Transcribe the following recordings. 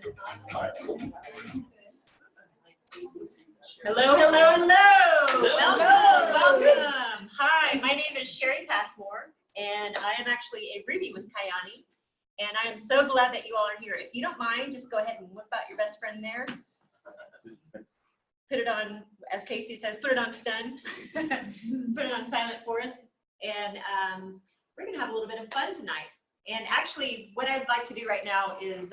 Hello, hello, hello. Welcome. Hi, my name is Sherry Passmore, and I am actually a Ruby with Kayani. And I am so glad that you all are here. If you don't mind, just go ahead and whip out your best friend there. Put it on, as Casey says, put it on stun. Put it on silent for us. And we're going to have a little bit of fun tonight. And actually, what I'd like to do right now is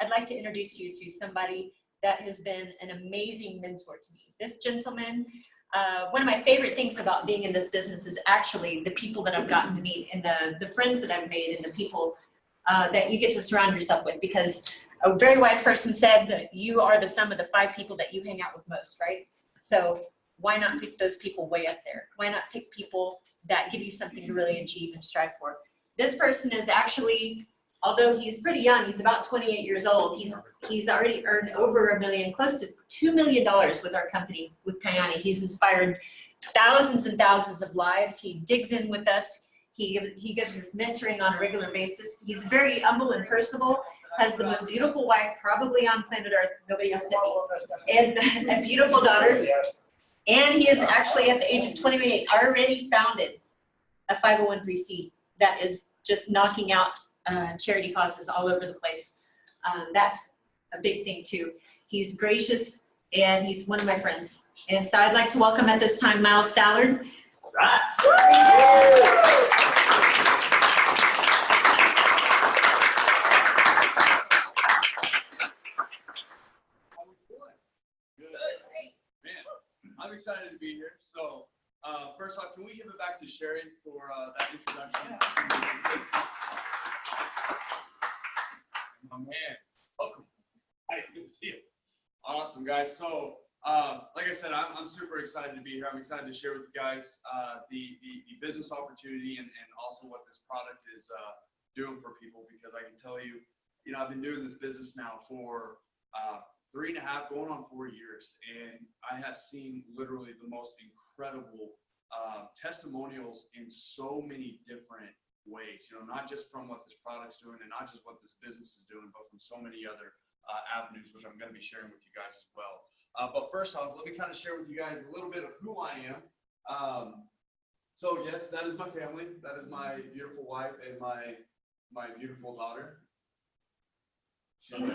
I'd like to introduce you to somebody that has been an amazing mentor to me. This gentleman, one of my favorite things about being in this business is actually the people that I've gotten to meet and the friends that I've made and the people that you get to surround yourself with, because a very wise person said that you are the sum of the 5 people that you hang out with most, right? So why not pick those people way up there? Why not pick people that give you something to really achieve and strive for? This person is actually, although he's pretty young, he's about 28 years old, he's already earned over $1 million, close to $2 million with our company, with Kayani. He's inspired thousands and thousands of lives. He digs in with us. He gives us mentoring on a regular basis. He's very humble and personable, has the most beautiful wife probably on planet Earth, nobody else and a beautiful daughter. And he is actually at the age of 28 already founded a 501(c) that is just knocking out charity causes all over the place. That's a big thing too. He's gracious and he's one of my friends. And so I'd like to welcome at this time Miles Stallard. I'm excited to be here. So first off, can we give it back to Sherry for that introduction? My man, welcome. Hi, good to see you. Awesome, guys. So like I said, I'm super excited to be here. I'm excited to share with you guys the business opportunity and also what this product is doing for people, because I can tell you, I've been doing this business now for 3.5 going on 4 years, and I have seen literally the most incredible testimonials in so many different ways, not just from what this product's doing and not just what this business is doing, but from so many other avenues, which I'm going to be sharing with you guys as well. But first off, let me kind of share with you guys a little bit of who I am. So yes, that is my family. That is my beautiful wife and my beautiful daughter. Love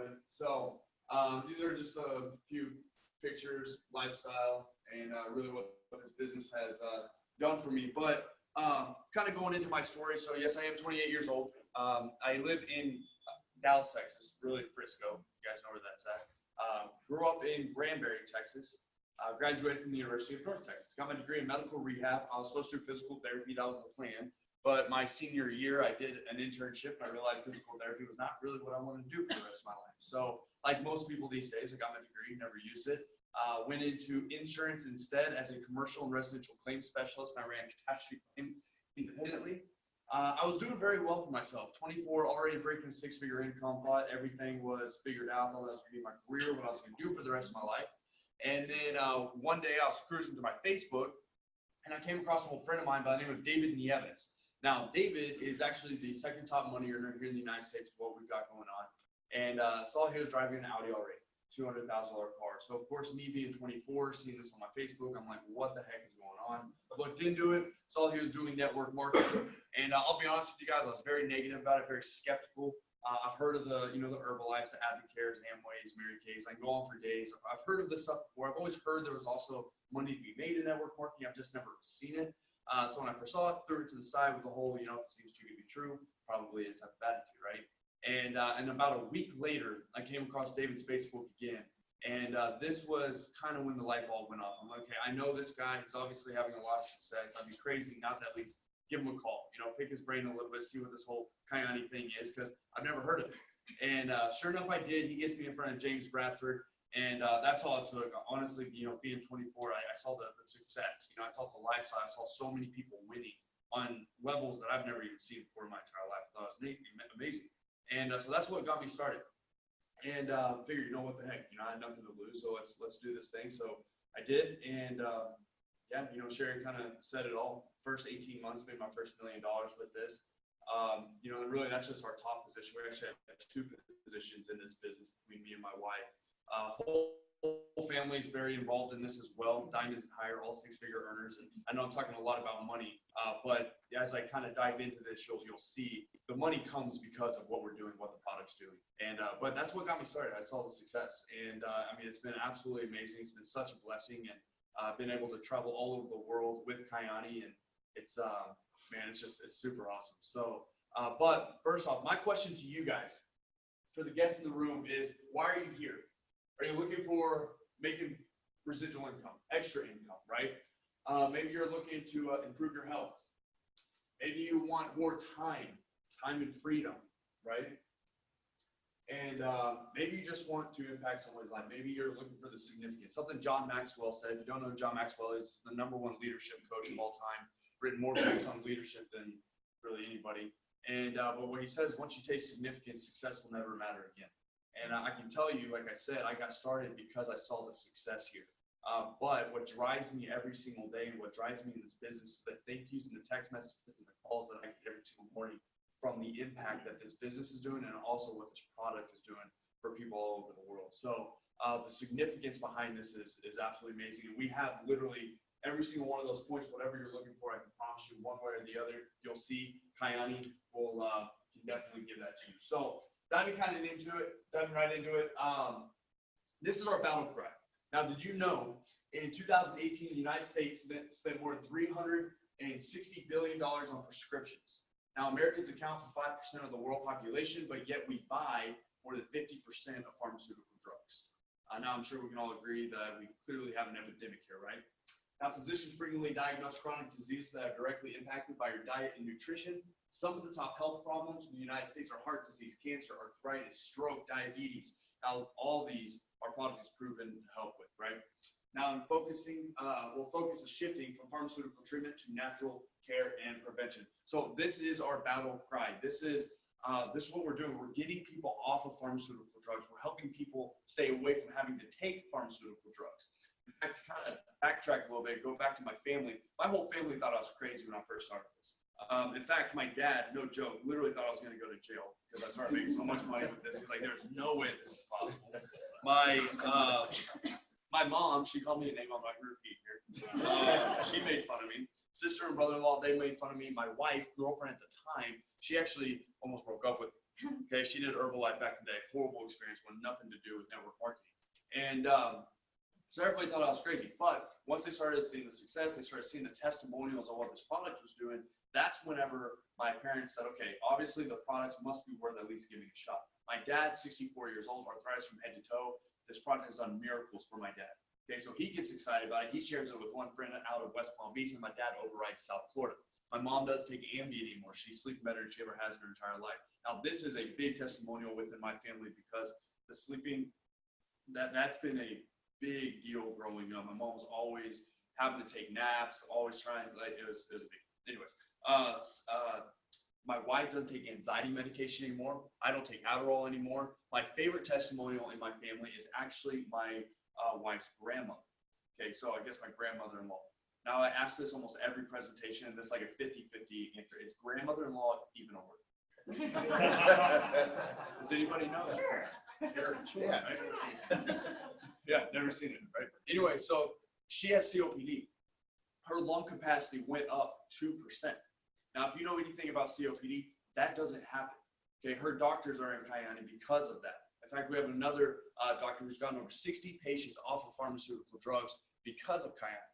it. So these are just a few pictures, lifestyle, and really what this business has done for me. But kind of going into my story. So yes, I am 28 years old. I live in Dallas, Texas, really Frisco. You guys know where that's at. Grew up in Granbury, Texas. Graduated from the University of North Texas. Got my degree in medical rehab. I was supposed to do physical therapy. That was the plan. But my senior year, I did an internship. I realized physical therapy was not really what I wanted to do for the rest of my life. So like most people these days, I got my degree, never used it. Went into insurance instead as a commercial and residential claims specialist. And I ran catastrophe claims independently. I was doing very well for myself. 24, already breaking a 6-figure income. Thought everything was figured out. Thought that was going to be my career, what I was going to do for the rest of my life. And then one day I was cruising through my Facebook, and I came across an old friend of mine by the name of David Nieves. Now, David is actually the 2nd top money earner here in the United States with what we've got going on. And saw he was driving an Audi R8, $200,000 car. So, of course, me being 24, seeing this on my Facebook, I'm like, what the heck is going on? I looked into it, saw he was doing network marketing. And I'll be honest with you guys, I was very negative about it, very skeptical. I've heard of the Herbalifes, the Advocares, Amways, Mary Kay's. I can go on for days. I've heard of this stuff before. I've always heard there was also money to be made in network marketing. I've just never seen it. So when I first saw it, threw it to the side with the whole, if it seems too good to be true, probably is type of attitude, right? And about a week later, I came across David's Facebook again. And this was kind of when the light bulb went off. I'm like, okay, I know this guy. He's obviously having a lot of success. I'd be crazy not to at least give him a call, pick his brain a little bit, see what this whole Kayani thing is, because I've never heard of it. And sure enough, I did. He gets me in front of James Bradford. And that's all it took. Honestly, being 24, I saw the success. I saw the lifestyle. I saw so many people winning on levels that I've never even seen before in my entire life. I thought it was amazing. And so that's what got me started. And figured, what the heck, I had nothing to lose, so let's do this thing. So I did, and yeah, Sherry kind of said it all. First 18 months, made my first $1 million with this. You know, and really that's just our top position. We actually have two positions in this business between me and my wife. Whole family is very involved in this as well. Diamonds and higher, all six-figure earners. And I know I'm talking a lot about money, but as I kind of dive into this, you'll see the money comes because of what we're doing, what the product's doing. And but that's what got me started. I saw the success, and I mean, it's been absolutely amazing. It's been such a blessing, and I've been able to travel all over the world with Kyani, and it's man, it's super awesome. So, but first off, my question to you guys, for the guests in the room, is why are you here? Are you looking for making residual income, extra income, right? Maybe you're looking to improve your health. Maybe you want more time and freedom, right? And maybe you just want to impact someone's life. Maybe you're looking for the significance. Something John Maxwell said. If you don't know, John Maxwell is the #1 leadership coach of all time. Written more books on leadership than really anybody. And but what he says, once you taste significance, success will never matter again. And I can tell you, like I said, I got started because I saw the success here. But what drives me every single day and what drives me in this business is the thank yous and the text messages and the calls that I get every single morning from the impact that this business is doing and also what this product is doing for people all over the world. So the significance behind this is absolutely amazing. And we have literally every single one of those points, whatever you're looking for, I can promise you one way or the other, you'll see Kyani will can definitely give that to you. So diving right into it, this is our battle cry. Now, did you know in 2018, the United States spent more than $360 billion on prescriptions? Now, Americans account for 5% of the world population, but yet we buy more than 50% of pharmaceutical drugs. Now, I'm sure we can all agree that we clearly have an epidemic here, right? Now, physicians frequently diagnose chronic diseases that are directly impacted by your diet and nutrition. Some of the top health problems in the United States are heart disease, cancer, arthritis, stroke, diabetes. Now, all these our product is proven to help with, right? Now, in focusing, we'll focus is shifting from pharmaceutical treatment to natural care and prevention. So this is our battle cry. This is what we're doing. We're getting people off of pharmaceutical drugs. We're helping people stay away from having to take pharmaceutical drugs. In fact, to kind of backtrack a little bit, go back to my family. My whole family thought I was crazy when I first started this. In fact, my dad, no joke, literally thought I was going to go to jail because I started making so much money with this. He's like, there's no way this is possible. My mom, she called me a name I'm not going to repeat here. She made fun of me. Sister and brother-in-law, they made fun of me. My wife, girlfriend at the time, she actually almost broke up with me. Okay, she did Herbalife back in the day. Horrible experience, with nothing to do with network marketing. And so everybody thought I was crazy. But once they started seeing the success, they started seeing the testimonials of what this product was doing. That's whenever my parents said, okay, obviously the products must be worth at least giving a shot. My dad's 64 years old, arthritis from head to toe. This product has done miracles for my dad. Okay, so he gets excited about it. He shares it with one friend out of West Palm Beach, and my dad overrides South Florida. My mom doesn't take Ambien anymore. She's sleeping better than she ever has in her entire life. Now, this is a big testimonial within my family because the sleeping, that's been a big deal growing up. My mom was always having to take naps, always trying, like, it was a big, anyways. My wife doesn't take anxiety medication anymore. I don't take Adderall anymore. My favorite testimonial in my family is actually my wife's grandmother. Okay, so I guess my grandmother-in-law. Now, I ask this almost every presentation, and it's like a 50-50 answer. Is grandmother-in-law even a word? Does anybody know that? Sure. Yeah, right? Yeah, never seen it, right? Anyway, so she has COPD. Her lung capacity went up 2%. Now, if you know anything about COPD, that doesn't happen. Okay, her doctors are in Kyani because of that. In fact, we have another doctor who's gotten over 60 patients off of pharmaceutical drugs because of Kyani.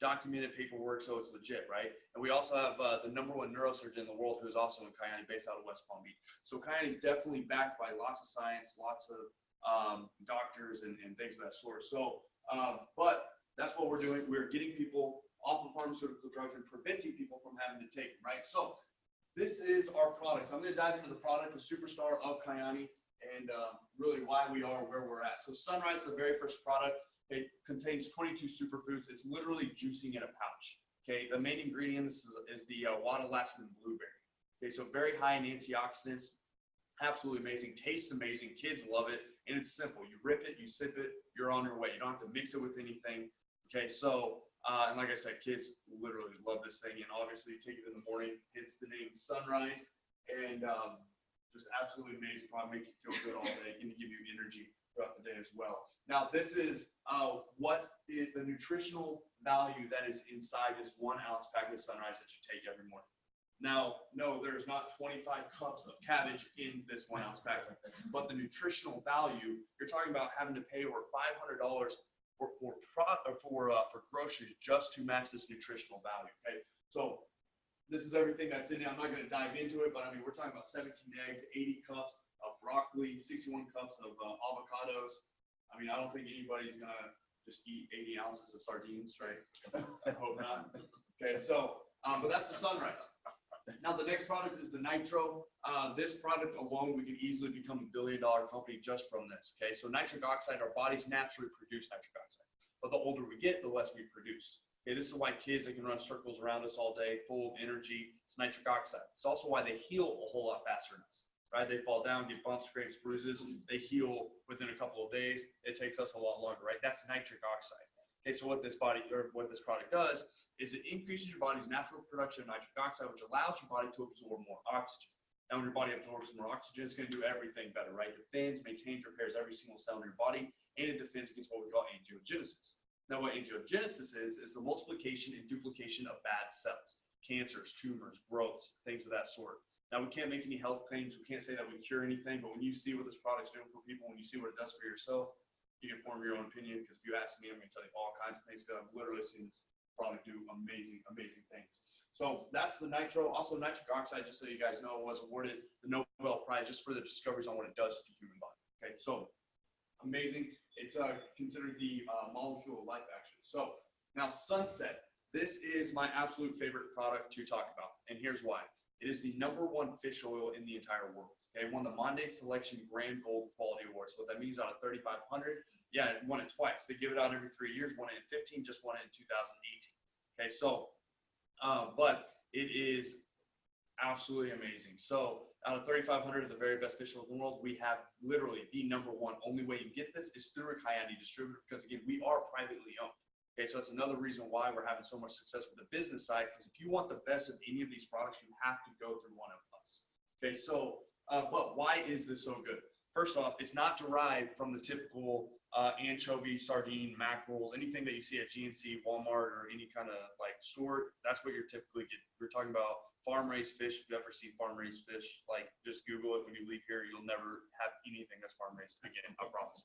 Documented paperwork, so it's legit, right? And we also have the #1 neurosurgeon in the world who is also in Kyani, based out of West Palm Beach. So Kyani is definitely backed by lots of science, lots of doctors and things of that sort. So, but that's what we're doing. We're getting people off of pharmaceutical drugs and preventing people from having to take them, right? So this is our product. So I'm going to dive into the product, the superstar of Kyani, and really why we are where we're at. So Sunrise, the very first product, it contains 22 superfoods. It's literally juicing in a pouch. Okay, the main ingredient is the Wadalaskan blueberry. Okay, so very high in antioxidants, absolutely amazing, tastes amazing, kids love it, and it's simple. You rip it, you sip it, you're on your way. You don't have to mix it with anything. Okay, so and like I said, kids literally love this thing, and obviously you take it in the morning. Hence the name Sunrise. and just absolutely amazing product, make you feel good all day, going to give you energy throughout the day as well. Now, this is what is the nutritional value that is inside this 1 ounce packet of Sunrise that you take every morning. Now, no, there's not 25 cups of cabbage in this 1 ounce packet, but the nutritional value, you're talking about having to pay over $500 for groceries just to match this nutritional value. Okay, so this is everything that's in it. I'm not going to dive into it, but I mean, we're talking about 17 eggs, 80 cups of broccoli, 61 cups of avocados. I mean, I don't think anybody's going to just eat 80 ounces of sardines, right? I hope not. Okay, so, but that's the Sunrise. Now, the next product is the Nitro. This product alone, we could easily become a billion-dollar company just from this. Okay, so nitric oxide, our bodies naturally produce nitric oxide, but the older we get, the less we produce. Okay, this is why kids, they can run circles around us all day, full of energy. It's nitric oxide. It's also why they heal a whole lot faster than us, right? They fall down, get bumps, scrapes, bruises. They heal within a couple of days. It takes us a lot longer, right? That's nitric oxide. Okay, so what this product does is it increases your body's natural production of nitric oxide, which allows your body to absorb more oxygen. Now, when your body absorbs more oxygen, it's going to do everything better, right? Defends, maintains, repairs every single cell in your body, and it defends against what we call angiogenesis. Now, what angiogenesis is the multiplication and duplication of bad cells, cancers, tumors, growths, things of that sort. Now, we can't make any health claims. We can't say that we cure anything, but when you see what this product's doing for people, when you see what it does for yourself, you can form your own opinion, because if you ask me, I'm going to tell you all kinds of things, because I've literally seen this product do amazing, amazing things. So that's the Nitro. Also, nitric oxide, just so you guys know, was awarded the Nobel Prize just for the discoveries on what it does to the human body. Okay, so amazing. It's considered the molecule of life, actually. So now Sunset, this is my absolute favorite product to talk about, and here's why. It is the #1 fish oil in the entire world. Okay, it won the Monday Selection Grand Gold Quality Award. So what that means, out of 3,500, yeah, it won it twice. They give it out every 3 years. Won it in 15, just won it in 2018. Okay, so, but it is absolutely amazing. So out of 3,500 of the very best fish oils in the world, we have literally the #1. Only way you get this is through a Coyote distributor, because again, we are privately owned. Okay, so it's another reason why we're having so much success with the business side, because if you want the best of any of these products, you have to go through one of us. Okay, so, but why is this so good? First off, it's not derived from the typical anchovy, sardine, mackerels, anything that you see at GNC, Walmart, or any kind of like store. That's what you're typically getting. We're talking about farm-raised fish. If you've ever seen farm-raised fish, like just Google it when you leave here. You'll never have anything that's farm-raised again, I promise.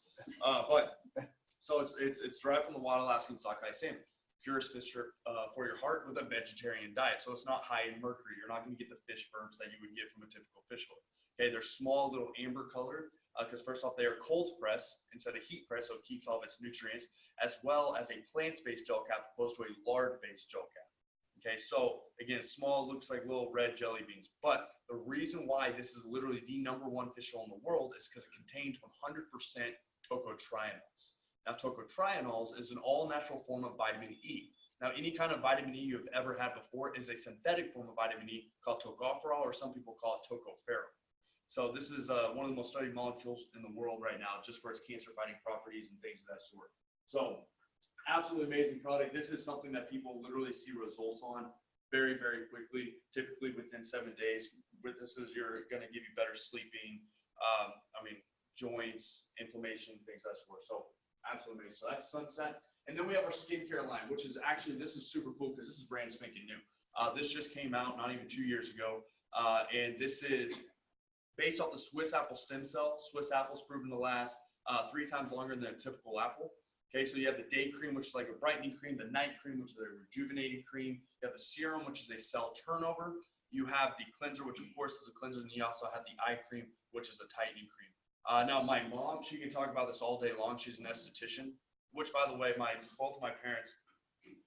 So it's derived from the wild Alaskan sockeye salmon. Purest fish for your heart with a vegetarian diet. So it's not high in mercury. You're not going to get the fish burns that you would get from a typical fish oil. Okay, they're small, little amber colored, because first off, they are cold pressed instead of heat pressed, so it keeps all of its nutrients, as well as a plant-based gel cap opposed to a lard-based gel cap. Okay, so again, small, looks like little red jelly beans. But the reason why this is literally the #1 fish oil in the world is because it contains 100% tocotrienols. Now, tocotrienols is an all-natural form of vitamin E. Now, any kind of vitamin E you've ever had before is a synthetic form of vitamin E called tocopherol, or some people call it tocopherol. So this is one of the most studied molecules in the world right now, just for its cancer-fighting properties and things of that sort. So absolutely amazing product. This is something that people literally see results on very, very quickly, typically within 7 days. With this, you're going to give you better sleeping, joints, inflammation, things of that sort. So absolutely amazing. So that's Sunset. And then we have our skincare line, which is actually, this is super cool because this is brand spanking new. This just came out not even 2 years ago. And this is based off the Swiss apple stem cell. Swiss apple's proven to last 3 times longer than a typical apple. Okay, so you have the day cream, which is like a brightening cream, the night cream, which is a rejuvenating cream. You have the serum, which is a cell turnover. You have the cleanser, which of course is a cleanser, and you also have the eye cream, which is a tightening cream. Now, my mom, she can talk about this all day long. She's an esthetician, which, by the way, both of my parents,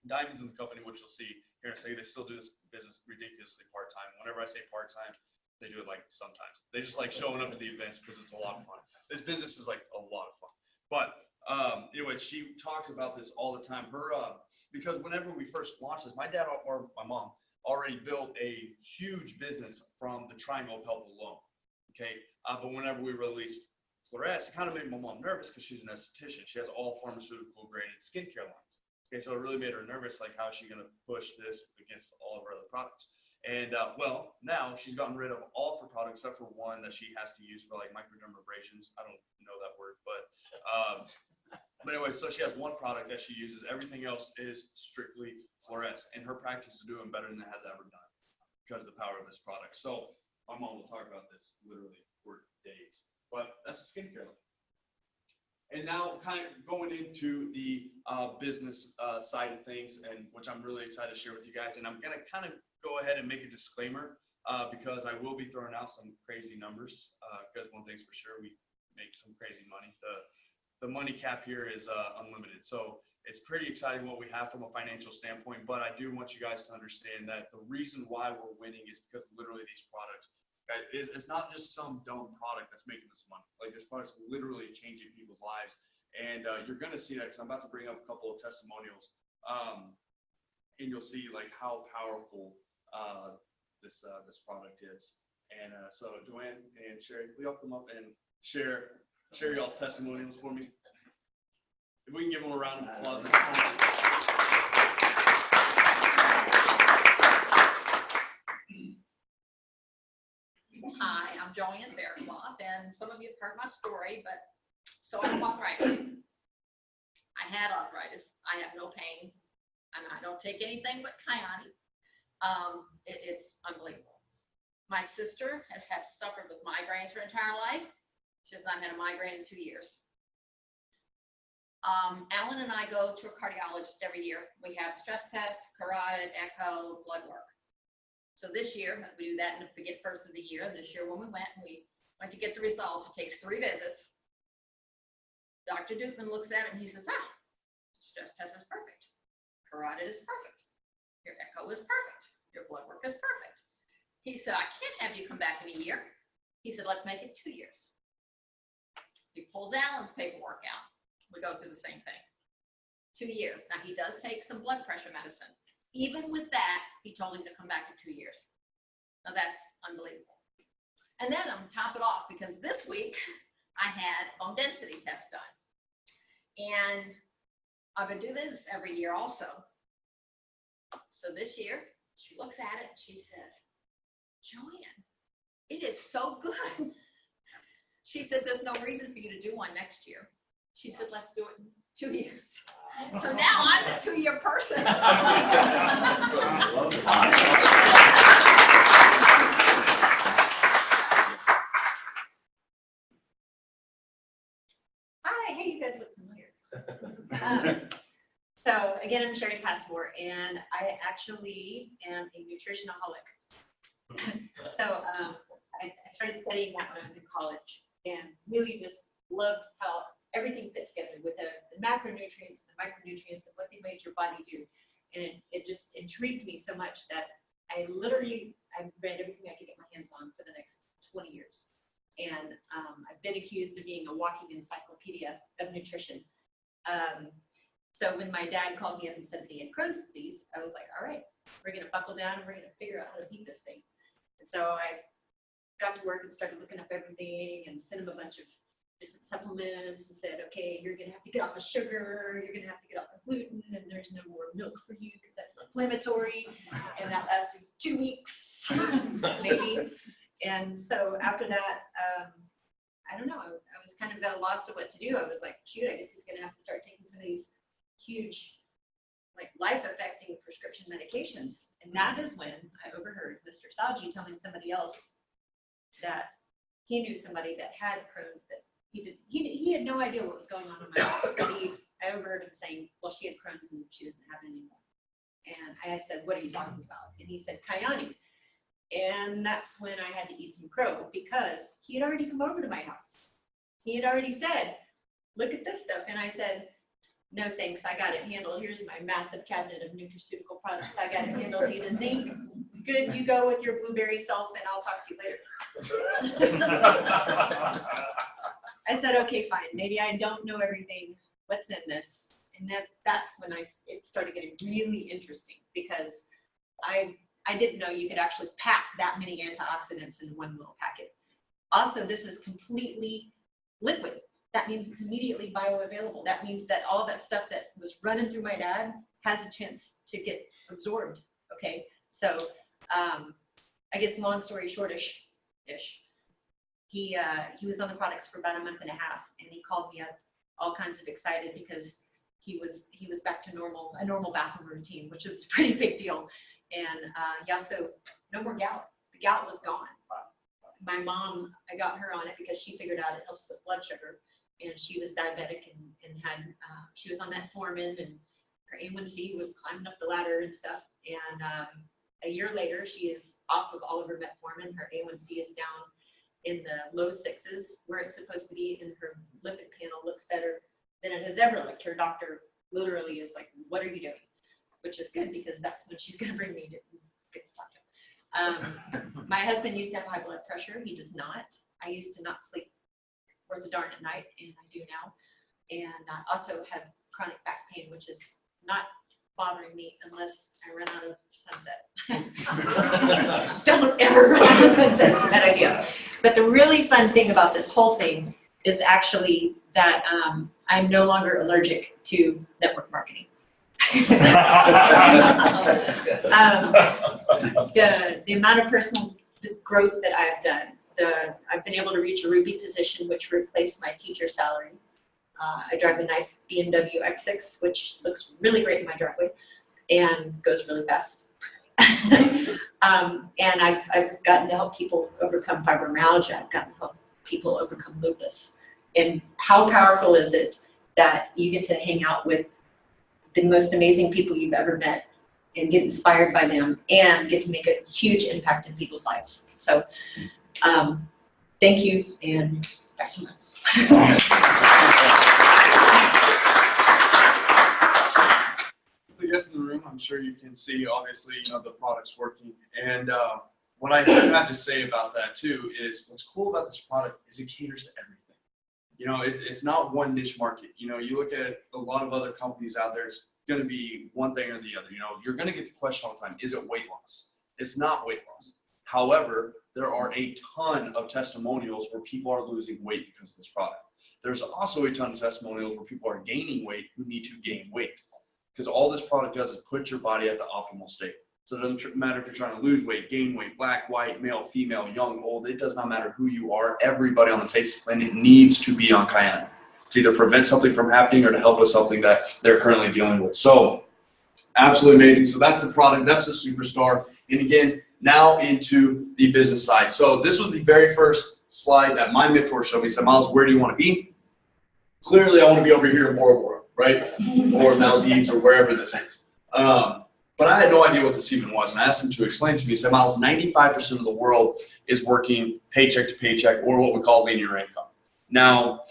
Diamonds in the company, which you'll see here in a second, they still do this business ridiculously part-time. Whenever I say part-time, they do it like sometimes. They just like showing up to the events because it's a lot of fun. This business is like a lot of fun. But anyways, she talks about this all the time. Because whenever we first launched this, my dad or my mom already built a huge business from the Triangle of Health alone. Okay, but whenever we released Florets, it kind of made my mom nervous because she's an esthetician. She has all pharmaceutical graded skincare lines. Okay, so it really made her nervous, like how is she going to push this against all of her other products? And well, now she's gotten rid of all of her products except for one that she has to use for like microdermabrasions. I don't know that word, but anyway, so she has one product that she uses. Everything else is strictly fluorescent, and her practice is doing better than it has ever done because of the power of this product. So my mom will talk about this literally for days, but that's a skincare line. And now kind of going into the business side of things, and which I'm really excited to share with you guys. And I'm going to kind of go ahead and make a disclaimer because I will be throwing out some crazy numbers because one thing's for sure, we make some crazy money. The money cap here is unlimited. So it's pretty exciting what we have from a financial standpoint, but I do want you guys to understand that the reason why we're winning is because literally these products, it's not just some dumb product that's making us money. Like this product's literally changing people's lives. And you're going to see that because I'm about to bring up a couple of testimonials. And you'll see like how powerful this product is. And so Joanne and Sherry, will y'all come up and share y'all's testimonials for me? If we can give them a round of applause. Hi, I'm Joanne Faircloth, and some of you have heard my story, but so I have arthritis. I had arthritis. I have no pain, and I don't take anything but Kyani. It's unbelievable. My sister has suffered with migraines her entire life. She has not had a migraine in 2 years. Alan and I go to a cardiologist every year. We have stress tests, carotid, echo, blood work. So this year, we do that in the first of the year. And this year when we went to get the results, it takes 3 visits. Dr. Dukeman looks at it and he says, stress test is perfect. Carotid is perfect. Your echo is perfect. Your blood work is perfect. He said, I can't have you come back in a year. He said, let's make it 2 years. He pulls Alan's paperwork out. We go through the same thing. 2 years. Now he does take some blood pressure medicine. Even with that, he told him to come back in 2 years. Now that's unbelievable. And then I'm top it off because this week I had bone density test done. And I would do this every year also. So this year, she looks at it and she says, Joanne, it is so good. She said, there's no reason for you to do one next year. She said, let's do it in 2 years. So now I'm a 2-year person. Hi, hey, you guys look familiar. So again, I'm Sherry Passmore, and I actually am a nutritionaholic. So I started studying that when I was in college, and really just loved how everything fit together with the macronutrients, the micronutrients, and what they made your body do. And it just intrigued me so much that I read everything I could get my hands on for the next 20 years. And I've been accused of being a walking encyclopedia of nutrition. So when my dad called me up and said that he had Crohn's disease, I was like, all right, we're going to buckle down and we're going to figure out how to beat this thing. And so I got to work and started looking up everything and sent him a bunch of different supplements and said, okay, you're going to have to get off of sugar, you're going to have to get off the gluten, and there's no more milk for you because that's inflammatory. And that lasted 2 weeks, maybe. And so after that, I don't know, I was kind of at a loss of what to do. I was like, shoot, I guess he's going to have to start taking some of these huge, like life-affecting prescription medications. And that is when I overheard Mr. Saji telling somebody else that he knew somebody that had Crohn's, that he had no idea what was going on in my life, but I overheard him saying, well, she had Crohn's and she doesn't have it anymore. And I said, what are you talking about? And he said, Kyani. And that's when I had to eat some crow because he had already come over to my house. He had already said, look at this stuff. And I said, no, thanks. I got it handled. Here's my massive cabinet of nutraceutical products. I got it handled. A to zinc. Good. You go with your blueberry self and I'll talk to you later. I said, okay, fine. Maybe I don't know everything. What's in this? And that's when it started getting really interesting because I didn't know you could actually pack that many antioxidants in one little packet. Also, this is completely liquid. That means it's immediately bioavailable. That means that all that stuff that was running through my dad has a chance to get absorbed. Okay, so I guess long story shortish, he was on the products for about a month and a half, and he called me up all kinds of excited because he was back to a normal bathroom routine, which was a pretty big deal. And yeah, so no more gout. The gout was gone. My mom, I got her on it because she figured out it helps with blood sugar, and she was diabetic and had she was on metformin, and her A1C was climbing up the ladder and stuff. And a year later, she is off of all of her metformin. Her A1C is down in the low 6s, where it's supposed to be, and her lipid panel looks better than it has ever looked. Her doctor literally is like, "What are you doing?" Which is good, because that's when she's going to bring me to get to talk to him. My husband used to have high blood pressure. He does not. I used to not sleep worth a darn at night, and I do now. And I also have chronic back pain, which is not bothering me unless I run out of sunset. Don't ever run out of sunset. It's a bad idea. But the really fun thing about this whole thing is actually that I'm no longer allergic to network marketing. The amount of personal growth that I've done, I've been able to reach a Ruby position, which replaced my teacher salary. I drive a nice BMW X6, which looks really great in my driveway and goes really fast. And I've gotten to help people overcome fibromyalgia. I've gotten to help people overcome lupus. And how powerful is it that you get to hang out with the most amazing people you've ever met and get inspired by them and get to make a huge impact in people's lives. So thank you, and back to Miles. The guests in the room, I'm sure you can see, obviously, the product's working. And what I have to say about that too is what's cool about this product is it caters to everything. It's not one niche market. You look at a lot of other companies out there, it's going to be one thing or the other. You're going to get the question all the time, is it weight loss? It's not weight loss. However, there are a ton of testimonials where people are losing weight because of this product. There's also a ton of testimonials where people are gaining weight who need to gain weight. Because all this product does is put your body at the optimal state. So it doesn't matter if you're trying to lose weight, gain weight, black, white, male, female, young, old. It does not matter who you are. Everybody on the face of the planet needs to be on Kyana to either prevent something from happening or to help with something that they're currently dealing with. So absolutely amazing. So that's the product. That's the superstar. And again, now into the business side. So this was the very first slide that my mentor showed me. He said, Miles, where do you want to be? Clearly, I want to be over here in Bora Bora, right? Or Maldives or wherever this is. But I had no idea what this even was. And I asked him to explain to me. He said, Miles, 95% of the world is working paycheck to paycheck, or what we call linear income. Now,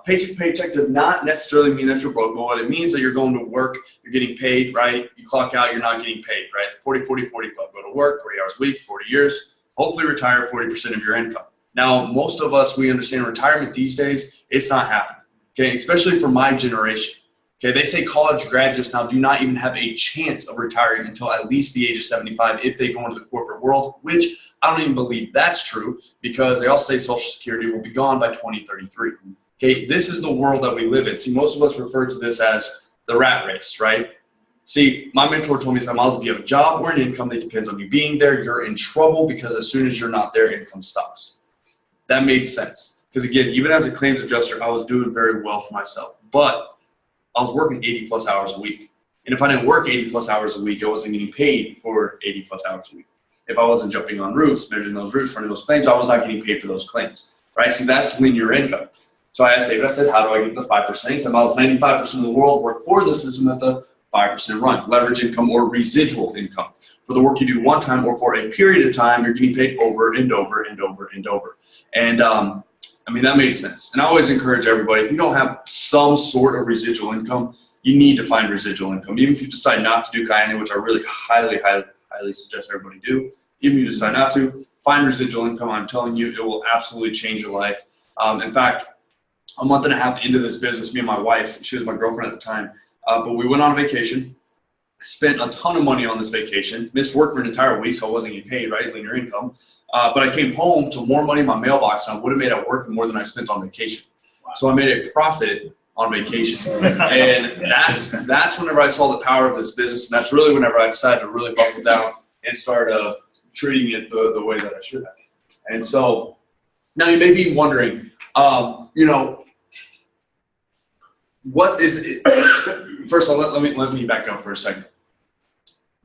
paycheck to paycheck does not necessarily mean that you're broke. But what it means that you're going to work, you're getting paid, right? You clock out, you're not getting paid, right? The 40-40-40 club. Go to work, 40 hours a week, 40 years, hopefully retire 40% of your income. Now, most of us, we understand retirement these days, it's not happening, okay? Especially for my generation. Okay, they say college graduates now do not even have a chance of retiring until at least the age of 75 if they go into the corporate world, which I don't even believe that's true because they all say Social Security will be gone by 2033. Okay, this is the world that we live in. See, most of us refer to this as the rat race, right? See, my mentor told me, Miles, if you have a job or an income that depends on you being there, you're in trouble because as soon as you're not there, income stops. That made sense. Because again, even as a claims adjuster, I was doing very well for myself. But I was working 80 plus hours a week. And if I didn't work 80 plus hours a week, I wasn't getting paid for 80 plus hours a week. If I wasn't jumping on roofs, measuring those roofs, running those claims, I was not getting paid for those claims, right? See, that's linear income. So I asked David, I said, how do I get the 5%? He said, Miles, 95% of the world work for the system at the 5% run, leverage income or residual income. For the work you do one time or for a period of time, you're getting paid over and over and over and over. And I mean, that made sense. And I always encourage everybody, if you don't have some sort of residual income, you need to find residual income. Even if you decide not to do Kyana, which I really highly suggest everybody do, even if you decide not to, find residual income. I'm telling you, it will absolutely change your life. In fact, a month and a half into this business, me and my wife, she was my girlfriend at the time, but we went on a vacation, spent a ton of money on this vacation, missed work for an entire week, so I wasn't getting paid, right, linear income. But I came home to more money in my mailbox than I would have made at work and more than I spent on vacation. Wow. So I made a profit on vacation. And that's whenever I saw the power of this business. And that's really whenever I decided to really buckle down and start treating it the way that I should have. And so now you may be wondering, you know, what is it? First of all, let me back up for a second.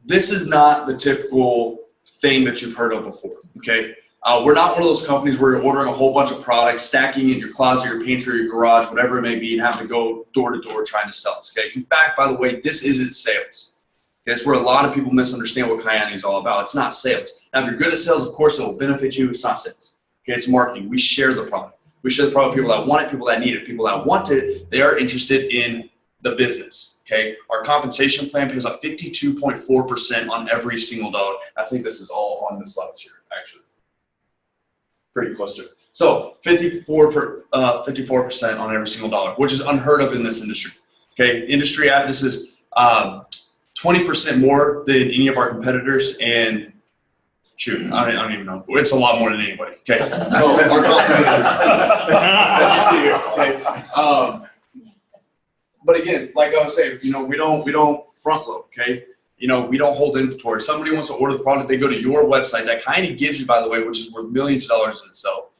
This is not the typical thing that you've heard of before, okay? We're not one of those companies where you're ordering a whole bunch of products, stacking it in your closet, your pantry, your garage, whatever it may be, and having to go door to door trying to sell it, okay? In fact, by the way, this isn't sales. Okay, it's where a lot of people misunderstand what Kyani is all about. It's not sales. Now, if you're good at sales, of course, it will benefit you. It's not sales. Okay, it's marketing. We share the product. We share the product with people that want it, people that need it, people that want it. They are interested in the business. Okay, our compensation plan pays out 52.4% on every single dollar. I think this is all on the slides here, actually. Pretty close to it. So 54% on every single dollar, which is unheard of in this industry. Okay, industry app, this is 20% more than any of our competitors, and shoot, I don't even know. It's a lot more than anybody. Okay, so our company is, as you see here, okay. But again, like I was saying, you know, we don't front load. Okay, you know, we don't hold inventory. Somebody wants to order the product, they go to your website. That kind of gives you, by the way, which is worth millions of dollars in itself.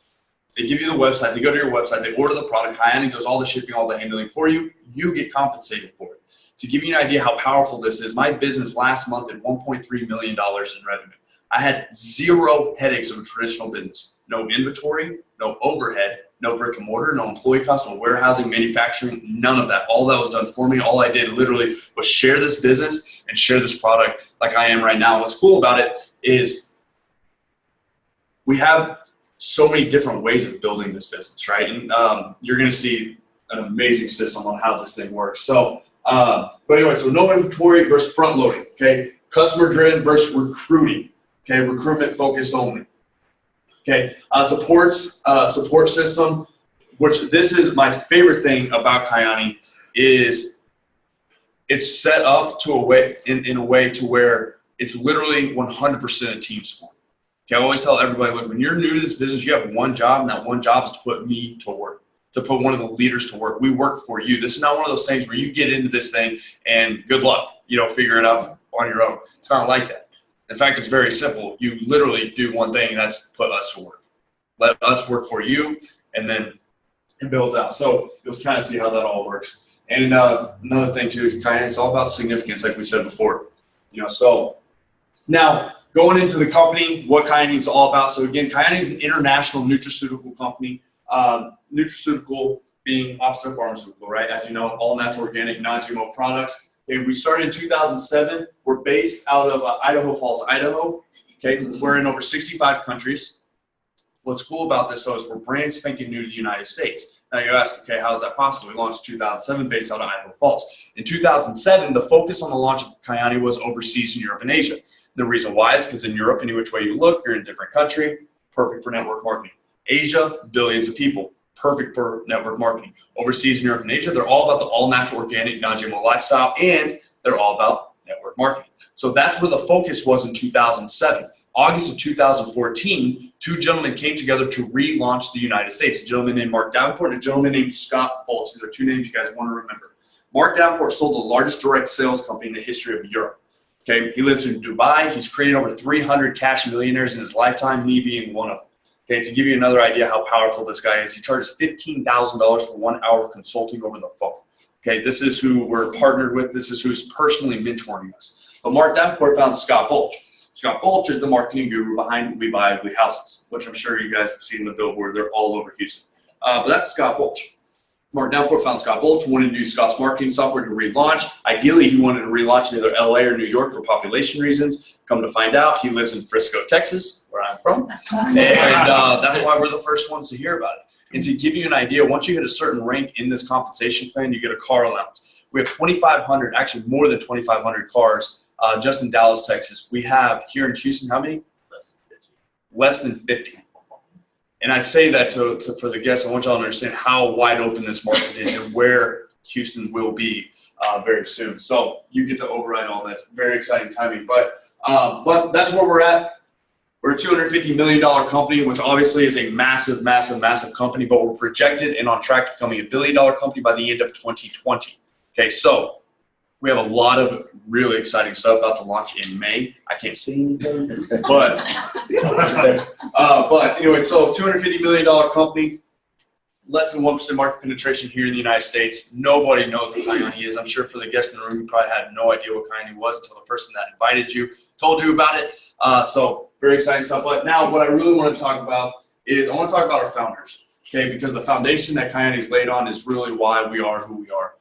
They give you the website, they go to your website, they order the product. Kyani does all the shipping, all the handling for you. You get compensated for it. To give you an idea how powerful this is, my business last month did $1.3 million in revenue. I had zero headaches of a traditional business. No inventory, no overhead, no brick and mortar, no employee costs, no warehousing, manufacturing, none of that. All that was done for me. All I did literally was share this business and share this product like I am right now. What's cool about it is we have so many different ways of building this business, right? And you're going to see an amazing system on how this thing works. So, but anyway, so no inventory versus front loading, okay? Customer driven versus recruiting, okay? Recruitment focused only. Okay, support system, which this is my favorite thing about Kyani, is it's set up to a way in a way to where it's literally 100% a team sport. Okay, I always tell everybody, look, when you're new to this business, you have one job, and that one job is to put me to work, to put one of the leaders to work. We work for you. This is not one of those things where you get into this thing and good luck, you know, figure it out on your own. It's not like that. In fact, it's very simple. You literally do one thing, and that's put us to work. Let us work for you, and then it builds out. So you'll kind of see how that all works. And another thing too, Kyani, it's all about significance, like we said before. You know, so now going into the company, what Kyani is all about. So again, Kyani is an international nutraceutical company. Nutraceutical being opposite of pharmaceutical, right? As you know, all natural, organic, non-GMO products. Okay, we started in 2007. We're based out of Idaho Falls, Idaho. Okay, we're in over 65 countries. What's cool about this, though, is we're brand spanking new to the United States. Now you ask, okay, how is that possible? We launched in 2007 based out of Idaho Falls. In 2007, the focus on the launch of Kyani was overseas in Europe and Asia. The reason why is because in Europe, any which way you look, you're in a different country, perfect for network marketing. Asia, billions of people, perfect for network marketing. Overseas in Europe and Asia, they're all about the all-natural, organic, non-GMO lifestyle, and they're all about network marketing. So that's where the focus was in 2007. August of 2014, two gentlemen came together to relaunch the United States. A gentleman named Mark Davenport and a gentleman named Scott Bolts. These are two names you guys want to remember. Mark Davenport sold the largest direct sales company in the history of Europe. Okay, he lives in Dubai. He's created over 300 cash millionaires in his lifetime, me being one of them. Okay, to give you another idea how powerful this guy is, he charges $15,000 for 1 hour of consulting over the phone. Okay, this is who we're partnered with. This is who's personally mentoring us. But Mark Davenport found Scott Bolch. Scott Bolch is the marketing guru behind We Buy Ugly Houses, which I'm sure you guys have seen the billboard. They're all over Houston. But that's Scott Bolch. Mark Davenport found Scott Bolch, wanted to do Scott's marketing software to relaunch. Ideally, he wanted to relaunch in either LA or New York for population reasons. Come to find out, he lives in Frisco, Texas, where I'm from. And that's why we're the first ones to hear about it. And to give you an idea, once you hit a certain rank in this compensation plan, you get a car allowance. We have 2,500, actually more than 2,500 cars just in Dallas, Texas. We have here in Houston, how many? Less than 50. And I say that for the guests. I want y'all to understand how wide open this market is and where Houston will be very soon. So you get to override all that. Very exciting timing. But that's where we're at. We're a $250 million company, which obviously is a massive, massive, massive company, but we're projected and on track to becoming $1 billion company by the end of 2020. Okay, so We have a lot of really exciting stuff about to launch in May. I can't say anything, but anyway, so $250 million company, less than 1% market penetration here in the United States. Nobody knows what Kyani is. I'm sure for the guests in the room, you probably had no idea what Kyani was until the person that invited you told you about it. So very exciting stuff. But now what I really want to talk about is I want to talk about our founders, okay? Because the foundation that Kyani is laid on is really why we are who we are.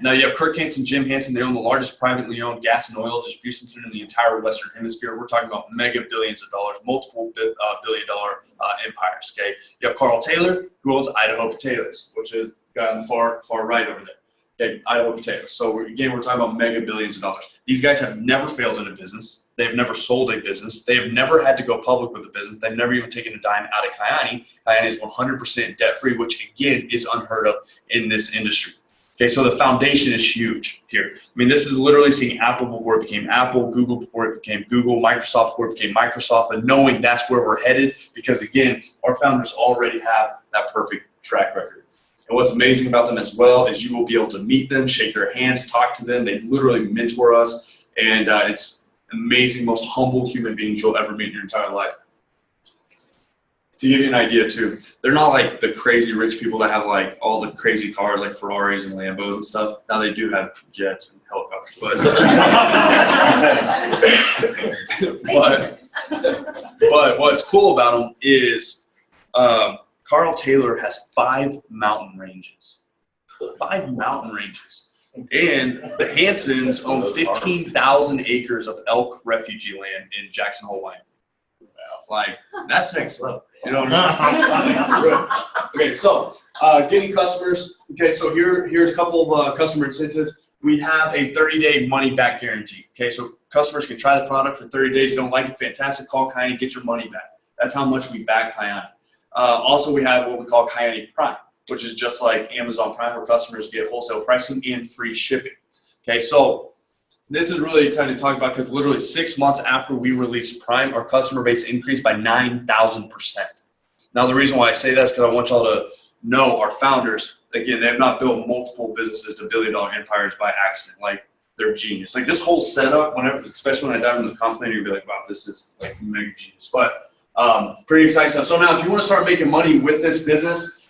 Now you have Kirk Hansen, Jim Hansen. They own the largest privately owned gas and oil distribution center in the entire Western Hemisphere. We're talking about mega billions of dollars, multiple billion-dollar empires. Okay, you have Carl Taylor, who owns Idaho Potatoes, which is the guy on the far right over there. Okay, Idaho Potatoes. So we're talking about mega billions of dollars. These guys have never failed in a business. They have never sold a business. They have never had to go public with a business. They've never even taken a dime out of Kyani. Kyani is 100% debt-free, which again is unheard of in this industry. Okay, so the foundation is huge here. I mean, this is literally seeing Apple before it became Apple, Google before it became Google, Microsoft before it became Microsoft, and knowing that's where we're headed because, again, our founders already have that perfect track record. And what's amazing about them as well is you will be able to meet them, shake their hands, talk to them. They literally mentor us, and it's amazing, most humble human beings you'll ever meet in your entire life. To give you an idea too, they're not like the crazy rich people that have like all the crazy cars like Ferraris and Lambos and stuff. Now they do have jets and helicopters, but what's cool about them is Carl Taylor has 5 mountain ranges. 5 mountain ranges. And the Hansens own 15,000 acres of elk refugee land in Jackson Hole, Wyoming. Like, that's next level. You know what I mean? Okay, so getting customers. Okay, so here's a couple of customer incentives. We have a 30-day money-back guarantee. Okay, so customers can try the product for 30 days. You don't like it, fantastic. Call Kyani, get your money back. That's how much we back Kyani. Also, we have what we call Kyani Prime, which is just like Amazon Prime, where customers get wholesale pricing and free shipping. Okay, so this is really exciting to talk about because literally 6 months after we released Prime, our customer base increased by 9,000%. Now, the reason why I say that is because I want y'all to know our founders, again, they have not built multiple businesses to billion-dollar empires by accident. Like, they're genius. Like, this whole setup, whenever, especially when I dive into the company, you'll be like, wow, this is like mega genius. But pretty exciting stuff. So now, if you want to start making money with this business,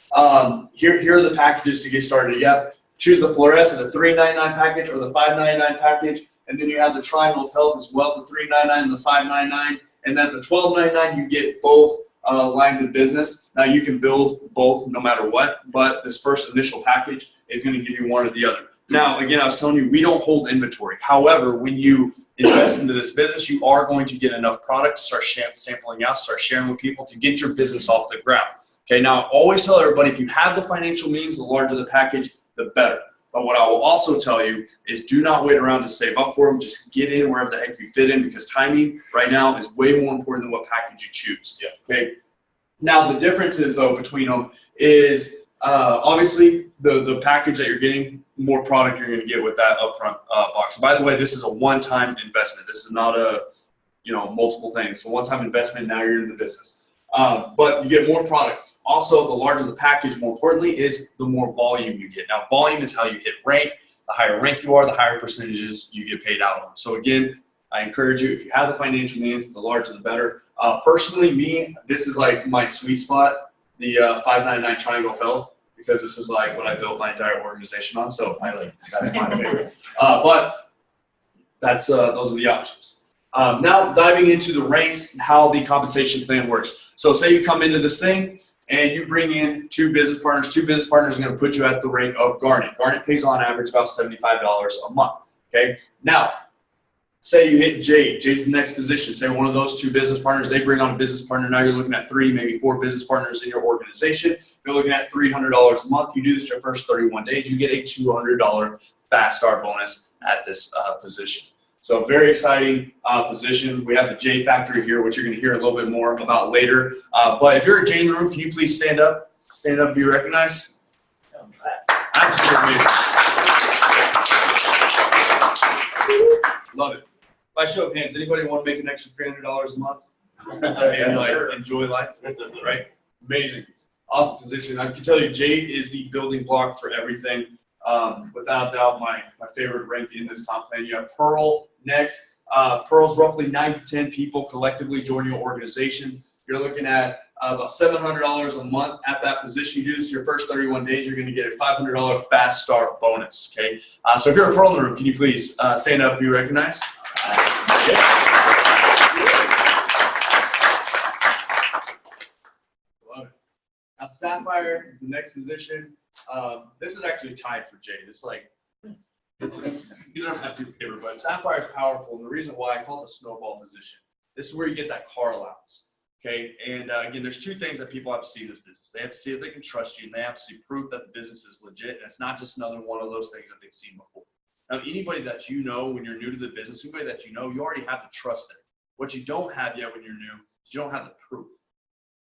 here are the packages to get started. Yeah. Choose the fluorescent, the $3.99 package or the $5.99 package, and then you have the Triangle of Health as well, the $3.99 and the $5.99, and then the $12.99 you get both lines of business. Now you can build both no matter what, but this first initial package is going to give you one or the other. Now, again, I was telling you, we don't hold inventory. However, when you invest into this business, you are going to get enough product to start sampling out, start sharing with people to get your business off the ground. Okay, now I always tell everybody, if you have the financial means, the larger the package, the better. But what I will also tell you is do not wait around to save up for them. Just get in wherever the heck you fit in because timing right now is way more important than what package you choose. Yeah. Okay. Now the differences though between them is obviously the package that you're getting, more product you're going to get with that upfront box. By the way, this is a one-time investment. This is not a multiple things. So one-time investment. Now you're in the business, but you get more product. Also, the larger the package, more importantly, is the more volume you get. Now, volume is how you hit rank. The higher rank you are, the higher percentages you get paid out on. So again, I encourage you, if you have the financial means, the larger the better. Personally, me, this is like my sweet spot, the $5.99 Triangle of Health, because this is like what I built my entire organization on. So that's my favorite. But that's those are the options. Now diving into the ranks and how the compensation plan works. So say you come into this thing and you bring in 2 business partners. 2 business partners are going to put you at the rank of Garnet. Garnet pays on average about $75 a month. Okay. Now, say you hit Jade. Jade's the next position. Say one of those 2 business partners, they bring on a business partner. Now you're looking at 3, maybe 4 business partners in your organization. You're looking at $300 a month. You do this your first 31 days. You get a $200 fast start bonus at this position. So very exciting position. We have the J Factory here, which you're going to hear a little bit more about later. But if you're a J in the room, can you please stand up? Stand up and be recognized. Absolutely amazing. Love it. If I show of hands, anybody want to make an extra $300 a month? And enjoy life, right? Amazing. Awesome position. I can tell you, Jade is the building block for everything. Without doubt, my favorite rank in this comp plan. You have Pearl next. Pearl's roughly 9 to 10 people collectively join your organization. You're looking at about $700 a month at that position. You do this your first 31 days, you're going to get a $500 fast start bonus. Okay. So if you're a Pearl in the room, can you please stand up and be recognized? Love it. Now Sapphire is the next position. This is actually tied for Jade. It's like, these are my two favorite, but Sapphire is powerful, and the reason why I call it the snowball position. This is where you get that car allowance. Okay, and again, there's two things that people have to see in this business. They have to see if they can trust you, and they have to see proof that the business is legit, and it's not just another one of those things that they've seen before. Now, anybody that you know when you're new to the business, anybody that you know, you already have the trust there. What you don't have yet when you're new is you don't have the proof.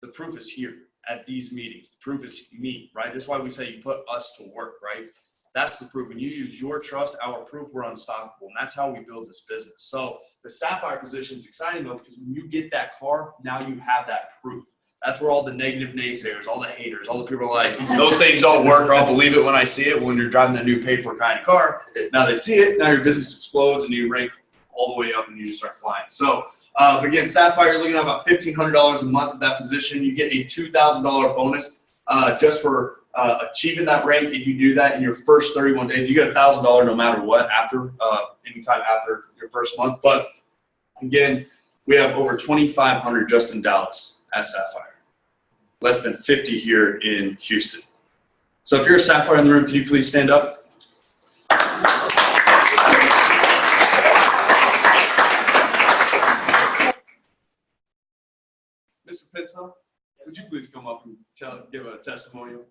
The proof is here at these meetings. The proof is me, right? That's why we say you put us to work, right? That's the proof. When you use your trust, our proof, we're unstoppable. And that's how we build this business. So the Sapphire position is exciting though, because when you get that car, now you have that proof. That's where all the negative naysayers, all the haters, all the people are like, those things don't work, or I'll believe it when I see it. When you're driving that new paid for kind of car, now they see it, now your business explodes and you rank all the way up and you just start flying. So again, Sapphire, you're looking at about $1,500 a month at that position. You get a $2,000 bonus just for achieving that rank. If you do that in your first 31 days, you get $1,000 no matter what after, anytime after your first month. But again, we have over 2,500 just in Dallas at Sapphire. Less than 50 here in Houston. So if you're a Sapphire in the room, can you please stand up? Mr. Pitzel, would you please come up and give a testimonial?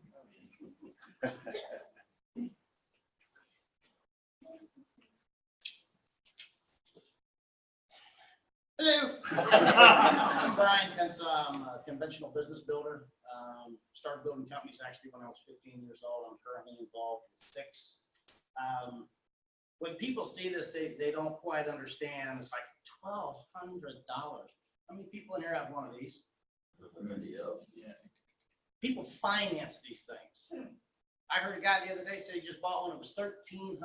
Hello. I'm Brian Pence. I'm a conventional business builder. Started building companies actually when I was 15 years old. I'm currently involved in 6. When people see this, they don't quite understand. It's like $1,200. How many people in here have one of these? Yeah. People finance these things. I heard a guy the other day say he just bought one. It was $1,300.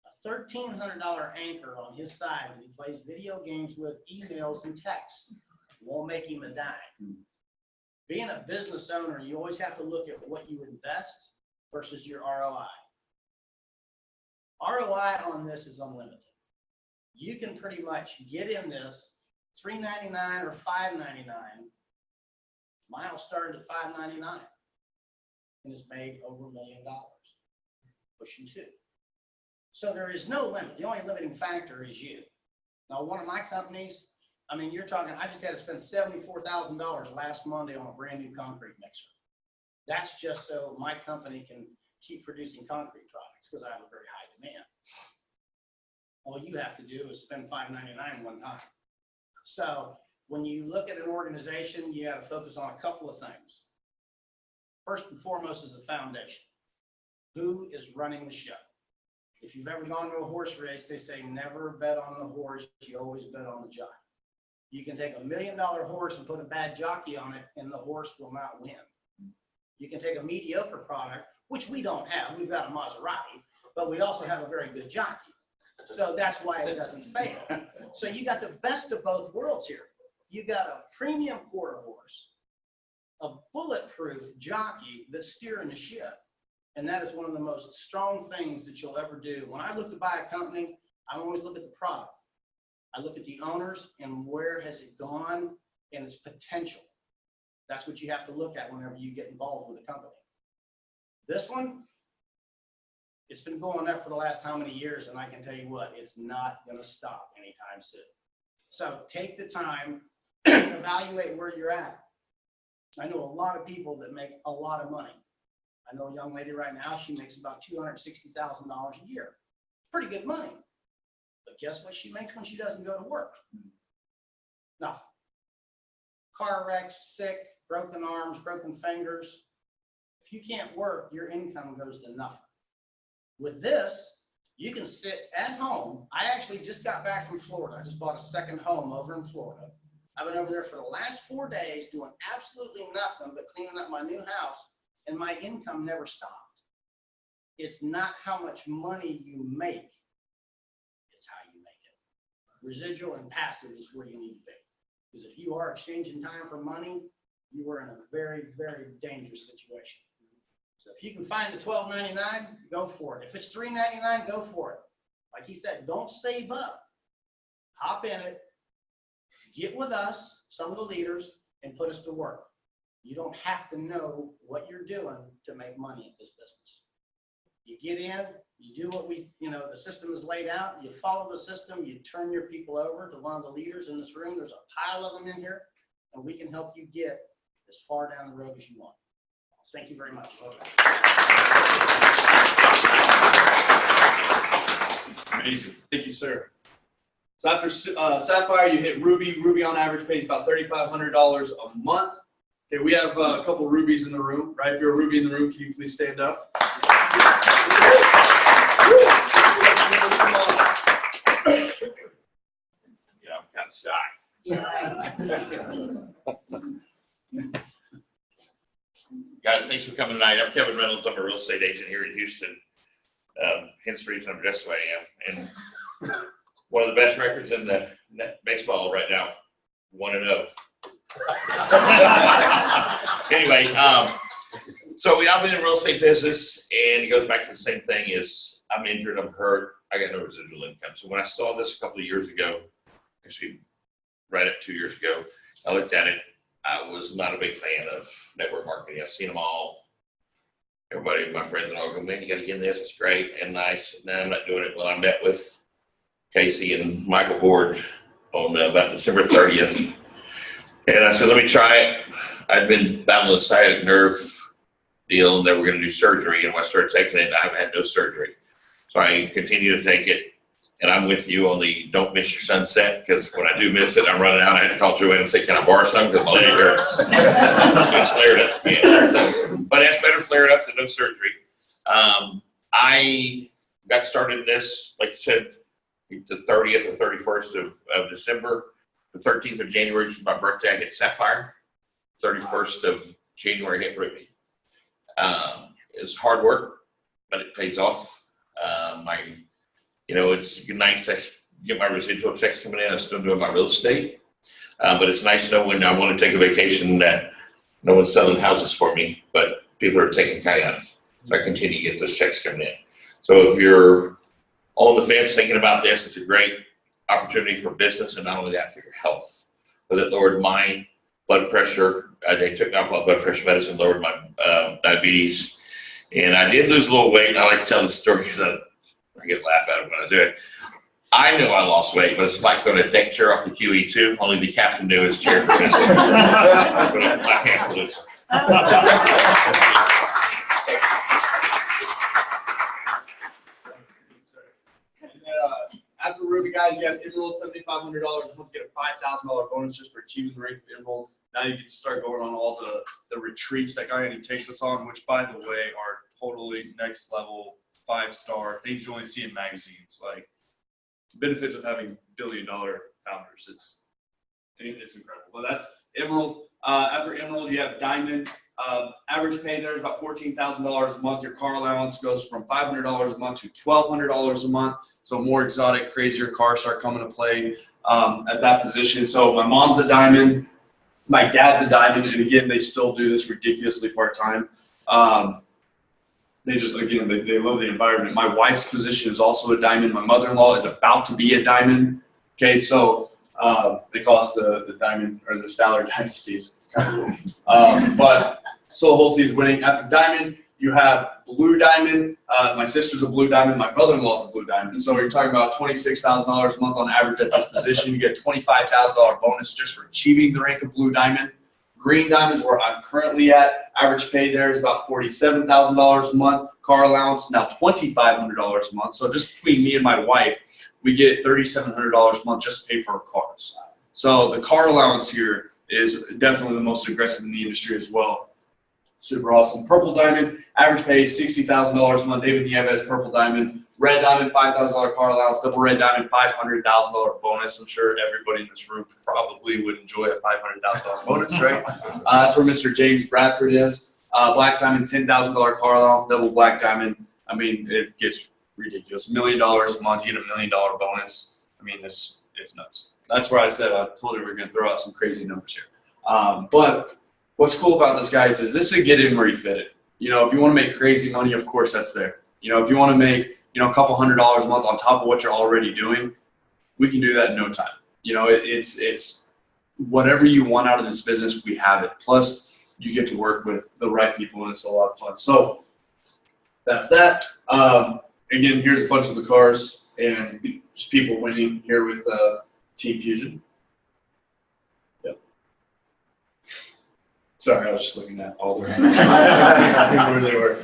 A $1,300 anchor on his side that he plays video games with, emails and texts. Won't make him a dime. Being a business owner, you always have to look at what you invest versus your ROI. ROI on this is unlimited. You can pretty much get in this $3.99 or $5.99. Miles started at $5.99 and has made over $1 million, pushing 2. So there is no limit. The only limiting factor is you. Now, one of my companies, I mean, you're talking, I just had to spend $74,000 last Monday on a brand new concrete mixer. That's just so my company can keep producing concrete products because I have a very high demand. All you have to do is spend $5.99 one time. So when you look at an organization, you got to focus on a couple of things. First and foremost is the foundation. Who is running the show? If you've ever gone to a horse race, they say never bet on the horse, you always bet on the jockey. You can take $1 million horse and put a bad jockey on it, and the horse will not win. You can take a mediocre product, which we don't have. We've got a Maserati, but we also have a very good jockey. So that's why it doesn't fail. So you got the best of both worlds here. You got a premium quarter horse, a bulletproof jockey that's steering the ship. And that is one of the most strong things that you'll ever do. When I look to buy a company, I always look at the product. I look at the owners and where has it gone and its potential. That's what you have to look at whenever you get involved with a company. This one, it's been going up for the last how many years, and I can tell you what, it's not going to stop anytime soon. So take the time, evaluate where you're at. I know a lot of people that make a lot of money. I know a young lady right now, she makes about $260,000 a year. Pretty good money. But guess what she makes when she doesn't go to work? Nothing. Car wrecks, sick, broken arms, broken fingers. If you can't work, your income goes to nothing. With this, you can sit at home. I actually just got back from Florida. I just bought a second home over in Florida. I've been over there for the last 4 days doing absolutely nothing but cleaning up my new house, and my income never stopped. it's not how much money you make, it's how you make it. Residual and passive is where you need to be. Because if you are exchanging time for money, you are in a very, very dangerous situation. So if you can find the $12.99, go for it. If it's $3.99, go for it. Like he said, don't save up. Hop in it, get with us, some of the leaders, and put us to work. You don't have to know what you're doing to make money at this business. You get in, you do what the system is laid out, you follow the system, you turn your people over to one of the leaders in this room. There's a pile of them in here, and we can help you get as far down the road as you want. Thank you very much. Amazing. Thank you, sir. So after Sapphire, you hit Ruby. Ruby on average pays about $3,500 a month. Okay, we have a couple Rubies in the room, right? If you're a Ruby in the room, can you please stand up? Yeah, I'm kind of shy. Guys, thanks for coming tonight. I'm Kevin Reynolds. I'm a real estate agent here in Houston. Hence the reason I'm dressed the way I am. And one of the best records in the baseball right now, 1-0. Anyway, so I've been in the real estate business, and it goes back to the same thing: is I'm injured, I'm hurt, I got no residual income. So when I saw this a couple of years ago, actually right at 2 years ago, I looked at it. I was not a big fan of network marketing. I've seen them all. Everybody, my friends and all go, man, you got to get in this. It's great and nice. No, I'm not doing it. Well, I met with Casey and Michael Board on about December 30th. And I said, let me try it. I'd been battling a sciatic nerve deal, and they were going to do surgery. And when I started taking it, I've had no surgery. So I continue to take it. And I'm with you on the don't miss your sunset, because when I do miss it, I'm running out. I had to call Joanne and say, can I borrow some? Because my leg hurts. It's flared up again. So, but that's better flared up than no surgery. I got started in this, like I said, the 30th or 31st of December. The 13th of January, which was my birthday, I hit Sapphire. 31st of January, I hit Ruby. It's hard work, but it pays off. It's nice. I get my residual checks coming in. I'm still doing my real estate. But it's nice to know when I want to take a vacation that no one's selling houses for me, but people are taking kayaks. So I continue to get those checks coming in. So if you're on the fence thinking about this, it's a great opportunity for business, and not only that, for your health. But it lowered my blood pressure. They took me off my blood pressure medicine, lowered my diabetes. And I did lose a little weight. I like to tell the story because I get a laugh out of it when I do it. I know I lost weight, but it's like throwing a deck chair off the QE2. Only the captain knew his chair. But my pants were loose. After Ruby, guys, you have Emerald, $7,500 a month, get a $5,000 bonus just for achieving the rank of Emerald. Now you get to start going on all the retreats that Guyane takes us on, which, by the way, are totally next level, 5-star things you only see in magazines. Like, benefits of having billion-dollar founders. It's incredible. But that's Emerald. After Emerald, you have Diamond. Average pay there is about $14,000 a month. Your car allowance goes from $500 a month to $1,200 a month. So more exotic, crazier cars start coming to play at that position. So my mom's a Diamond. My dad's a Diamond. And again, they still do this ridiculously part-time. They just, again, they love the environment. My wife's position is also a Diamond. My mother-in-law is about to be a Diamond. Okay, so they call us the Diamond, or the Stallard dynasties. But so the whole team's winning. After Diamond, you have Blue Diamond. My sister's a Blue Diamond. My brother-in-law's a Blue Diamond. So you're talking about $26,000 a month on average at this position. You get a $25,000 bonus just for achieving the rank of Blue Diamond. Green Diamond is where I'm currently at. Average pay there is about $47,000 a month. Car allowance now $2,500 a month. So just between me and my wife, we get $3,700 a month just to pay for our cars. So the car allowance here is definitely the most aggressive in the industry as well. Super awesome. Purple Diamond, average pay is $60,000 a month. David Nieves, Purple Diamond. Red Diamond, $5,000 car allowance. Double Red Diamond, $500,000 bonus. I'm sure everybody in this room probably would enjoy a $500,000 bonus, right? That's where Mr. James Bradford is. Black Diamond, $10,000 car allowance. Double Black Diamond, I mean, it gets ridiculous. $1 million a month, you get $1 million bonus. I mean, it's nuts. That's where I said, I told you we were going to throw out some crazy numbers here. But what's cool about this, guys, is this is a get in where you fit it. You know, if you want to make crazy money, of course that's there. You know, if you want to make, you know, a couple $100 a month on top of what you're already doing, we can do that in no time. You know, it's whatever you want out of this business, we have it. Plus, you get to work with the right people, and it's a lot of fun. So that's that. Again, here's a bunch of the cars and just people winning here with Team Fusion. Yep. Sorry, I was just looking at all the seeing where they were.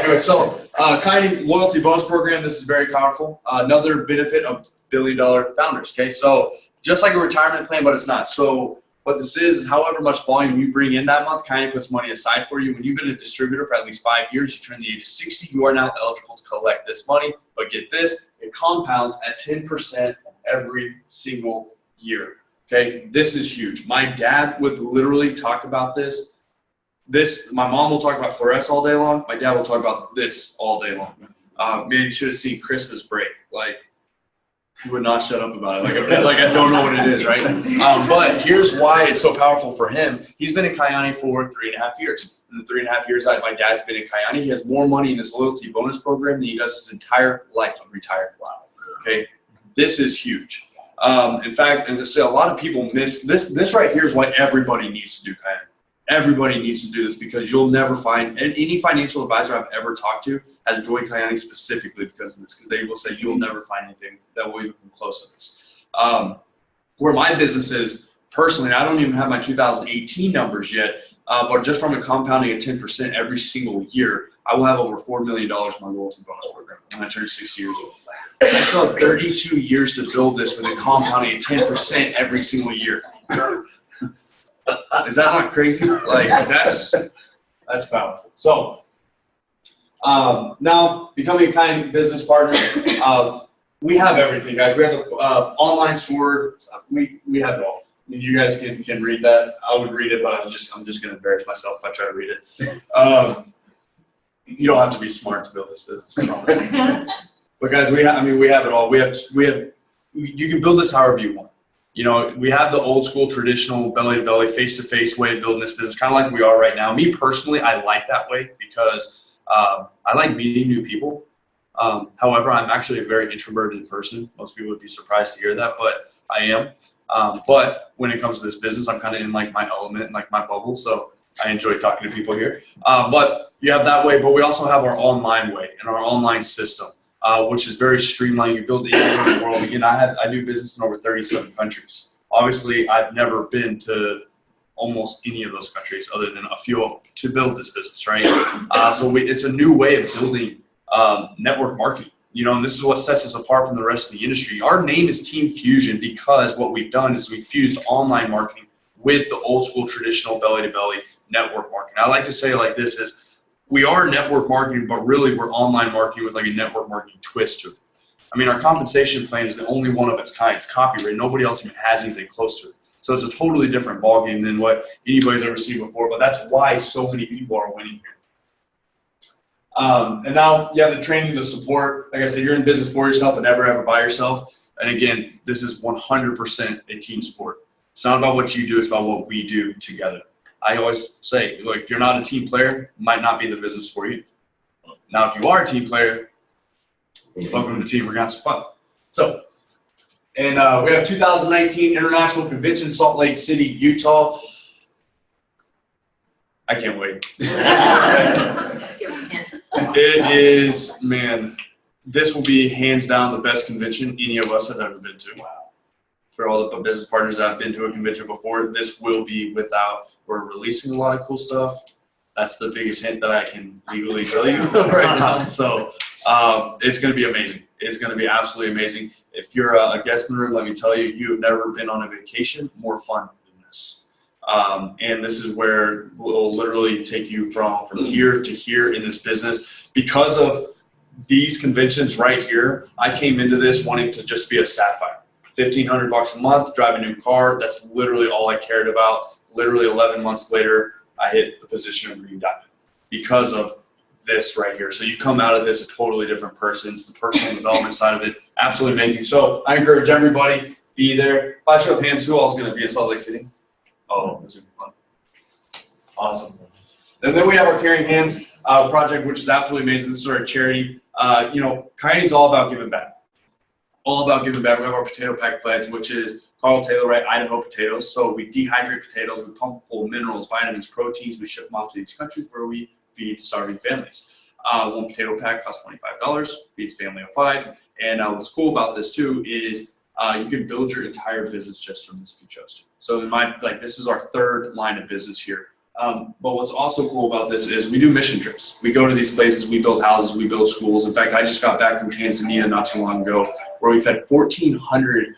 Anyway, so Kyanie loyalty bonus program. This is very powerful. Another benefit of billion-dollar founders. Okay, so just like a retirement plan, but it's not. So what this is however much volume you bring in that month, Kyanie puts money aside for you. When you've been a distributor for at least 5 years, you turn the age of 60, you are now eligible to collect this money. But get this, it compounds at 10% every single year. Okay, this is huge. My dad would literally talk about this. My mom will talk about fluoresce all day long. My dad will talk about this all day long. Man, you should have seen Christmas break. Like, he would not shut up about it. Like I don't know what it is, right? But here's why it's so powerful for him. He's been in Kyanie for 3.5 years. In the 3.5 years that my dad's been in Kyanie, he has more money in his loyalty bonus program than he does his entire life of retired. Wow. Okay, this is huge. In fact, and to say a lot of people miss this right here is why everybody needs to do Kyanie. Everybody needs to do this because you'll never find any financial advisor I've ever talked to has joined Kyanie specifically because of this, because they will say you'll never find anything that will even come close to this. Where my business is, personally, I don't even have my 2018 numbers yet, but just from a compounding at 10% every single year, I will have over $4 million in my loyalty bonus program when I turn 60 years old. I still have 32 years to build this with a compounding at 10% every single year. Is that not crazy? Like that's powerful. So now becoming a Kyanie business partner, we have everything, guys. We have the online store. We have it all. You guys can read that. I would read it, but I'm just going to embarrass myself if I try to read it. You don't have to be smart to build this business, I promise. But guys, we have it all. We have. You can build this however you want. You know, we have the old school, traditional belly-to-belly, face-to-face way of building this business, kind of like we are right now. Me personally, I like that way because I like meeting new people. However, I'm actually a very introverted person. Most people would be surprised to hear that, but I am. But when it comes to this business, I'm kind of in like my element, like my bubble. So I enjoy talking to people here. But you have that way, but we also have our online way and our online system. Which is very streamlined. You build it anywhere in the world. Again, I do business in over 37 countries. Obviously, I've never been to almost any of those countries other than a few of them to build this business, right? So it's a new way of building network marketing. You know, and this is what sets us apart from the rest of the industry. Our name is Team Fusion because what we've done is we've fused online marketing with the old school traditional belly-to-belly network marketing. I like to say it like this is, we are network marketing, but really we're online marketing with like a network marketing twist to it. I mean, our compensation plan is the only one of its kind. It's copyrighted. Nobody else even has anything close to it. So it's a totally different ballgame than what anybody's ever seen before, but that's why so many people are winning here. And now you have the training, the support. Like I said, you're in business for yourself and never ever by yourself. And again, this is 100% a team sport. It's not about what you do, it's about what we do together. I always say, like, if you're not a team player, it might not be the business for you. Now, if you are a team player, welcome to the team. We're going to have some fun. So, and we have 2019 International Convention, Salt Lake City, Utah. I can't wait. It is, man, this will be hands down the best convention any of us have ever been to. Wow. For all the business partners that have been to a convention before, this will be without, we're releasing a lot of cool stuff. That's the biggest hint that I can legally tell you right now. So it's going to be amazing. It's going to be absolutely amazing. If you're a guest in the room, let me tell you, you have never been on a vacation more fun than this. And this is where we'll literally take you from here to here in this business. Because of these conventions right here, I came into this wanting to just be a sapphire. $1,500 a month, drive a new car. That's literally all I cared about. Literally 11 months later, I hit the position of green diamond because of this right here. So you come out of this a totally different person. It's the personal development side of it. Absolutely amazing. So I encourage everybody, be there. By show of hands, who else is going to be in Salt Lake City? Oh, this would be fun. Awesome. And then we have our Caring Hands project, which is absolutely amazing. This is our charity. You know, Coyote is all about giving back. All about giving back. We have our potato pack pledge, which is Carl Taylor, right? Idaho potatoes. So we dehydrate potatoes, we pump full of minerals, vitamins, proteins. We ship them off to these countries where we feed starving families. One potato pack costs $25, feeds family of 5. And what's cool about this too is you can build your entire business just from this if you chose to. So in my, like, this is our 3rd line of business here. But what's also cool about this is we do mission trips. We go to these places, we build houses, we build schools. In fact, I just got back from Tanzania not too long ago where we fed 1,400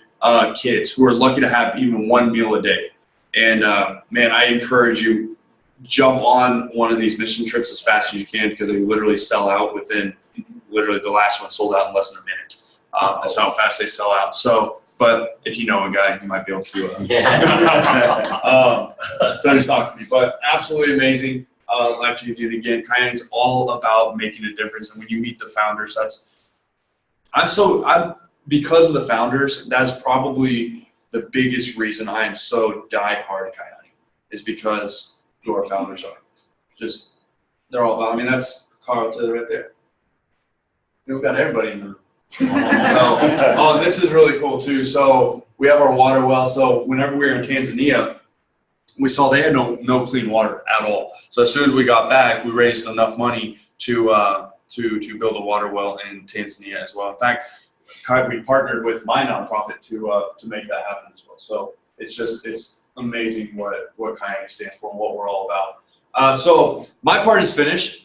kids who are lucky to have even 1 meal a day. And man, I encourage you, jump on one of these mission trips as fast as you can because they literally sell out within, literally the last one sold out in less than a minute. That's how fast they sell out. So, but if you know a guy, you might be able to. So just talk to me. But absolutely amazing. Actually, did again. Coyote is all about making a difference. And when you meet the founders, I'm because of the founders. That's probably the biggest reason I am so diehard Coyote is because who our founders are. Just they're all about. I mean, that's Carl Taylor right there. We've got everybody in the room. Oh, this is really cool too. So we have our water well. So whenever we were in Tanzania, we saw they had no clean water at all. So as soon as we got back, we raised enough money to build a water well in Tanzania as well. In fact, we partnered with my nonprofit to make that happen as well. So it's amazing what Coyote stands for and what we're all about. So my part is finished.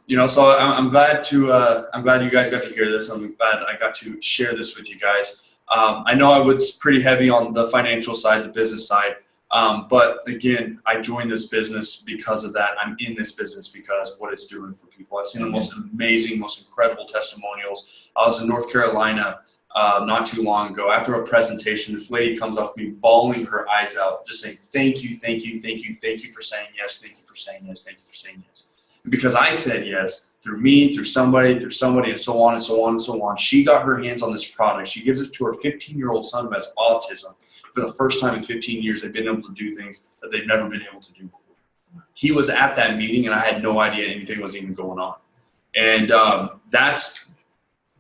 You know, so I'm glad you guys got to hear this. I'm glad I got to share this with you guys. I know I was pretty heavy on the financial side, the business side. But again, I joined this business because of that. I'm in this business because of what it's doing for people. I've seen the most amazing, most incredible testimonials. I was in North Carolina not too long ago. After a presentation, this lady comes up to me, bawling her eyes out, just saying, thank you, thank you, thank you, thank you for saying yes, thank you for saying yes, thank you for saying yes. And because I said yes, through me, through somebody, and so on and so on and so on, she got her hands on this product. She gives it to her 15-year-old son who has autism. For the first time in 15 years, they've been able to do things that they've never been able to do before. He was at that meeting, and I had no idea anything was even going on. And that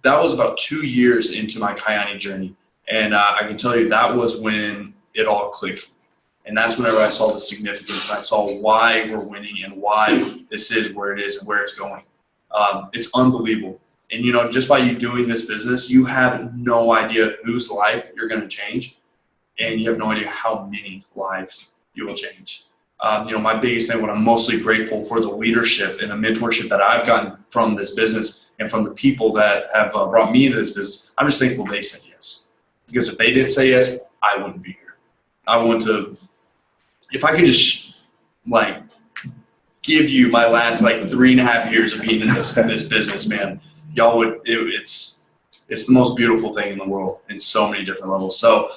was about 2 years into my Coyote journey. And I can tell you that was when it all clicked. And that's whenever I saw the significance, and I saw why we're winning and why this is where it is and where it's going. It's unbelievable. And, you know, just by you doing this business, you have no idea whose life you're going to change. And you have no idea how many lives you will change. You know, my biggest thing, what I'm mostly grateful for, the leadership and the mentorship that I've gotten from this business and from the people that have brought me into this business. I'm just thankful they said yes. Because if they didn't say yes, I wouldn't be here. I want to, if I could just like give you my last like 3.5 years of being in this business, man, y'all would, it's the most beautiful thing in the world in so many different levels. So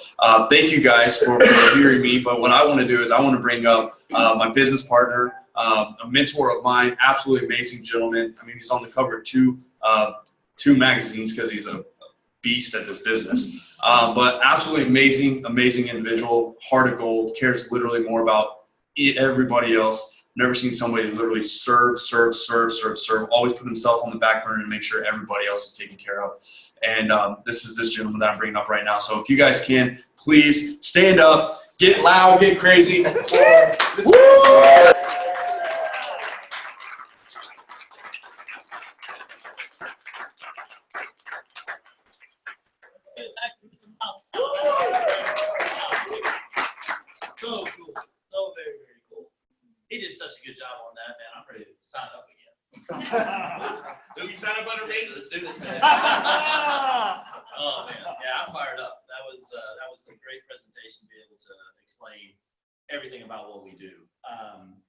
thank you guys for hearing me. But what I want to do is I want to bring up my business partner, a mentor of mine, absolutely amazing gentleman. I mean, he's on the cover of two magazines because he's a beast at this business. But absolutely amazing individual, heart of gold, cares literally more about everybody else. Never seen somebody literally serve, always put himself on the back burner to make sure everybody else is taken care of. And this is this gentleman that I'm bringing up right now. So if you guys can, please stand up, get loud, get crazy. So cool. So very, very cool. He did such a good job on that, man. I'm ready to sign up again. Do you sign up under me? Let's do this, man. Oh man, yeah, I'm fired up. That was a great presentation to be able to explain everything about what we do.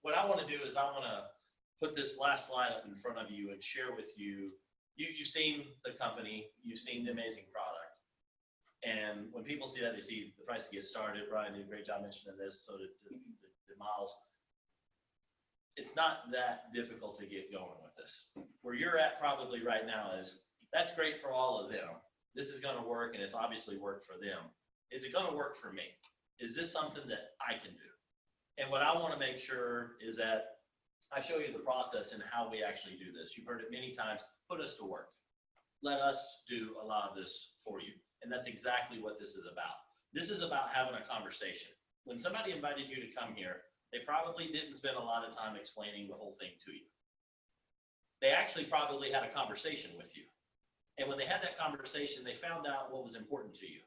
What I want to do is I want to put this last slide up in front of you and share with you. You've seen the company, you've seen the amazing product, and when people see that, they see the price to get started. Brian did a great job mentioning this, so did Miles. it's not that difficult to get going with this. Where you're at probably right now is, that's great for all of them. This is gonna work, and it's obviously worked for them. Is it gonna work for me? Is this something that I can do? And what I wanna make sure is that I show you the process and how we actually do this. You've heard it many times, put us to work. Let us do a lot of this for you. And that's exactly what this is about. This is about having a conversation. When somebody invited you to come here, they probably didn't spend a lot of time explaining the whole thing to you. They actually probably had a conversation with you. And when they had that conversation, they found out what was important to you.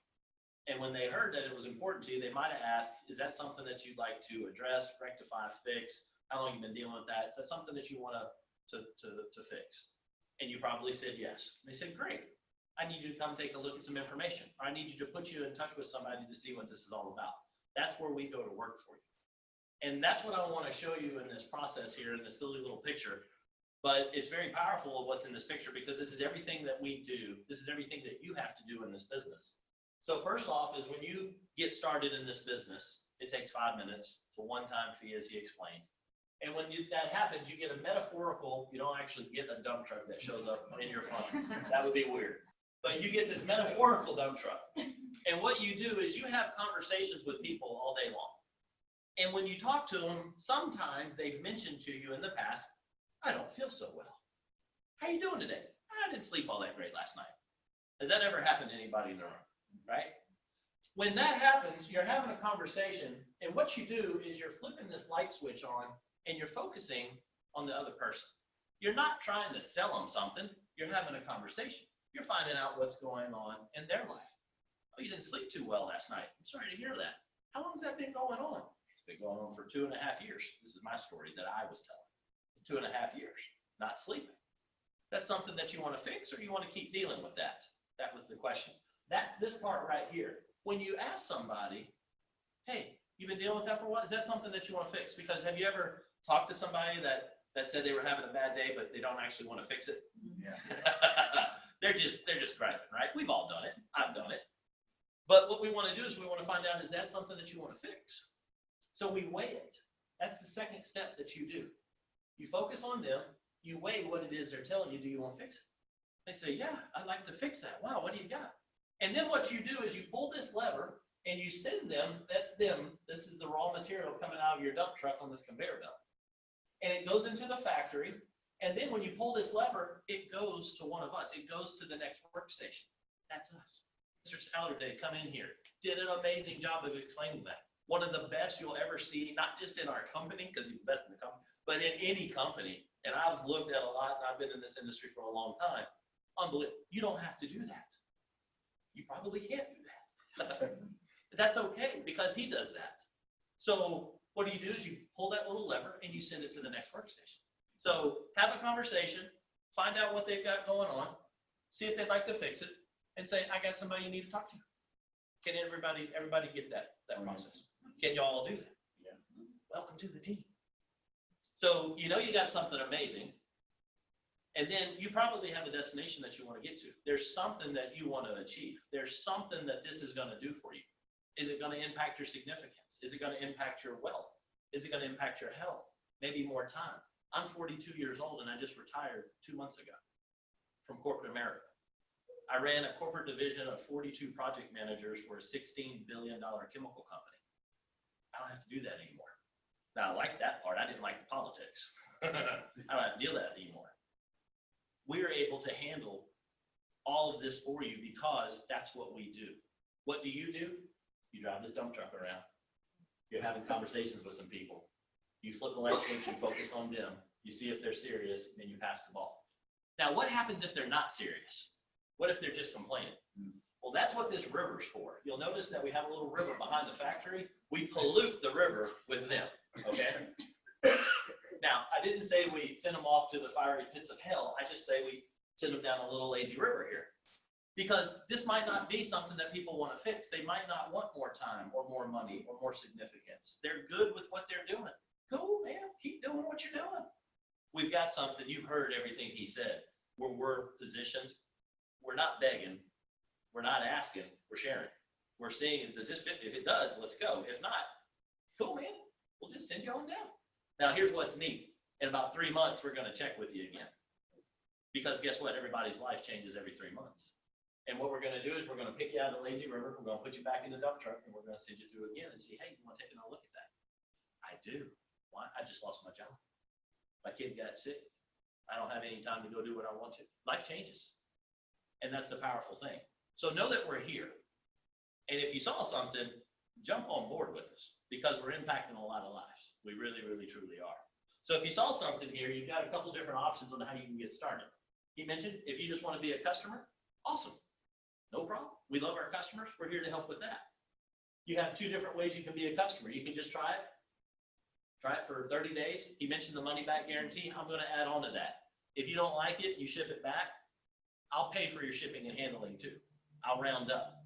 And when they heard that it was important to you, they might have asked, is that something that you'd like to address, rectify, fix? How long have you been dealing with that? Is that something that you want to fix? And you probably said yes. They said, great. I need you to come take a look at some information. Or I need you to put you in touch with somebody to see what this is all about. That's where we go to work for you. And that's what I want to show you in this process here, in this silly little picture. But it's very powerful of what's in this picture, because this is everything that we do. This is everything that you have to do in this business. So first off is when you get started in this business, it takes 5 minutes. It's a one-time fee, as he explained. And when that happens, you get a metaphorical, you don't actually get a dump truck that shows up in your front. That would be weird. But you get this metaphorical dump truck. And what you do is you have conversations with people all day long. And when you talk to them, sometimes they've mentioned to you in the past, I don't feel so well. How you doing today? I didn't sleep all that great last night. Has that ever happened to anybody in the room? Right? When that happens, you're having a conversation, and what you do is you're flipping this light switch on, and you're focusing on the other person. You're not trying to sell them something. You're having a conversation. You're finding out what's going on in their life. Oh, you didn't sleep too well last night. I'm sorry to hear that. How long has that been going on? It's been going on for 2.5 years. This is my story that I was telling. 2.5 years, not sleeping. That's something that you want to fix, or you want to keep dealing with that? That was the question. That's this part right here. When you ask somebody, hey, you've been dealing with that for a while? Is that something that you want to fix? Because have you ever talked to somebody that said they were having a bad day, but they don't actually want to fix it? Yeah. They're just griping, right? We've all done it. I've done it. But what we want to do is we want to find out, is that something that you want to fix? So we weigh it. That's the second step that you do. You focus on them. You weigh what it is they're telling you. Do you want to fix it? They say, yeah, I'd like to fix that. Wow, what do you got? And then what you do is you pull this lever and you send them, that's them. This is the raw material coming out of your dump truck on this conveyor belt. And it goes into the factory. And then when you pull this lever, it goes to one of us. It goes to the next workstation. That's us. Mr. Stallard did come in here, did an amazing job of explaining that. One of the best you'll ever see, not just in our company, because he's the best in the company, but in any company. And I've looked at a lot, and I've been in this industry for a long time. Unbelievable. You don't have to do that. You probably can't do that. That's okay, because he does that. So what do? Is you pull that little lever and you send it to the next workstation. So have a conversation, find out what they've got going on, see if they'd like to fix it, and say, I got somebody you need to talk to. Can everybody get that process? Can you all do that? Yeah. Welcome to the team. So you know you got something amazing. And then you probably have a destination that you want to get to. There's something that you want to achieve. There's something that this is going to do for you. Is it going to impact your significance? Is it going to impact your wealth? Is it going to impact your health? Maybe more time. I'm 42 years old and I just retired 2 months ago from corporate America. I ran a corporate division of 42 project managers for a $16 billion chemical company. I don't have to do that anymore. Now I like that part. I didn't like the politics. I don't have to deal with that anymore. We are able to handle all of this for you because that's what we do. What do? You drive this dump truck around. You're having conversations with some people. You flip the light switch and focus on them. You see if they're serious, and you pass the ball. Now, what happens if they're not serious? What if they're just complaining? Well, that's what this river's for. You'll notice that we have a little river behind the factory. We pollute the river with them, okay? Now, I didn't say we send them off to the fiery pits of hell. I just say we send them down a little lazy river here. Because this might not be something that people want to fix. They might not want more time or more money or more significance. They're good with what they're doing. Cool, man. Keep doing what you're doing. We've got something. You've heard everything he said. Where we're positioned. We're not begging. We're not asking. We're sharing. We're seeing, does this fit? If it does, let's go. If not, cool, man. We'll just send you on down. Now, here's what's neat. In about 3 months, we're gonna check with you again. Because guess what? Everybody's life changes every 3 months. And what we're gonna do is we're gonna pick you out of the lazy river, we're gonna put you back in the dump truck, and we're gonna send you through again and see, hey, you wanna take another look at that? I do. Why? I just lost my job. My kid got sick. I don't have any time to go do what I want to. Life changes. And that's the powerful thing. So know that we're here. And if you saw something, jump on board with us because we're impacting a lot of lives. We really, really, truly are. So if you saw something here, you've got a couple different options on how you can get started. He mentioned if you just want to be a customer, awesome. No problem. We love our customers. We're here to help with that. You have 2 different ways you can be a customer. You can just try it. Try it for 30 days. He mentioned the money back guarantee. I'm going to add on to that. If you don't like it, you ship it back. I'll pay for your shipping and handling too. I'll round up.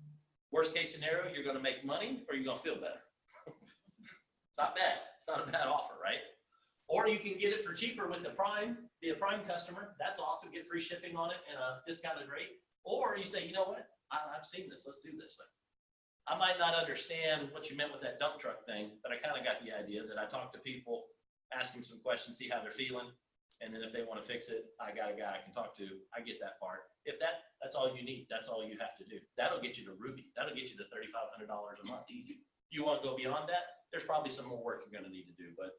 Worst case scenario, you're going to make money or you're going to feel better. It's not bad. It's not a bad offer, right? Or you can get it for cheaper with the Prime, be a Prime customer. That's awesome. Get free shipping on it and a discounted rate. Or you say, you know what? I've seen this. Let's do this thing. I might not understand what you meant with that dump truck thing, but I kind of got the idea that I talk to people, ask them some questions, see how they're feeling. And then if they want to fix it, I got a guy I can talk to. I get that part. If that's all you need, that's all you have to do. That'll get you to Ruby. That'll get you to $3,500 a month, easy. You want to go beyond that? There's probably some more work you're going to need to do, but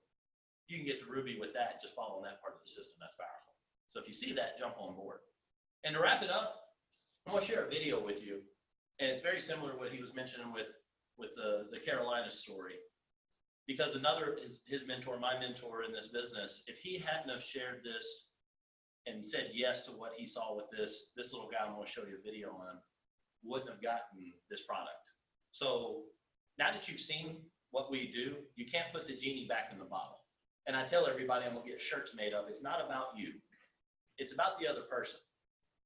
you can get to Ruby with that, just following that part of the system. That's powerful. So if you see that, jump on board. And to wrap it up, I'm going to share a video with you. And it's very similar to what he was mentioning with the Carolina story. Because his mentor, my mentor in this business, if he hadn't have shared this and said yes to what he saw with this little guy I'm going to show you a video on, wouldn't have gotten this product. So now that you've seen what we do, you can't put the genie back in the bottle. And I tell everybody I'm going to get shirts made up. It's not about you. It's about the other person.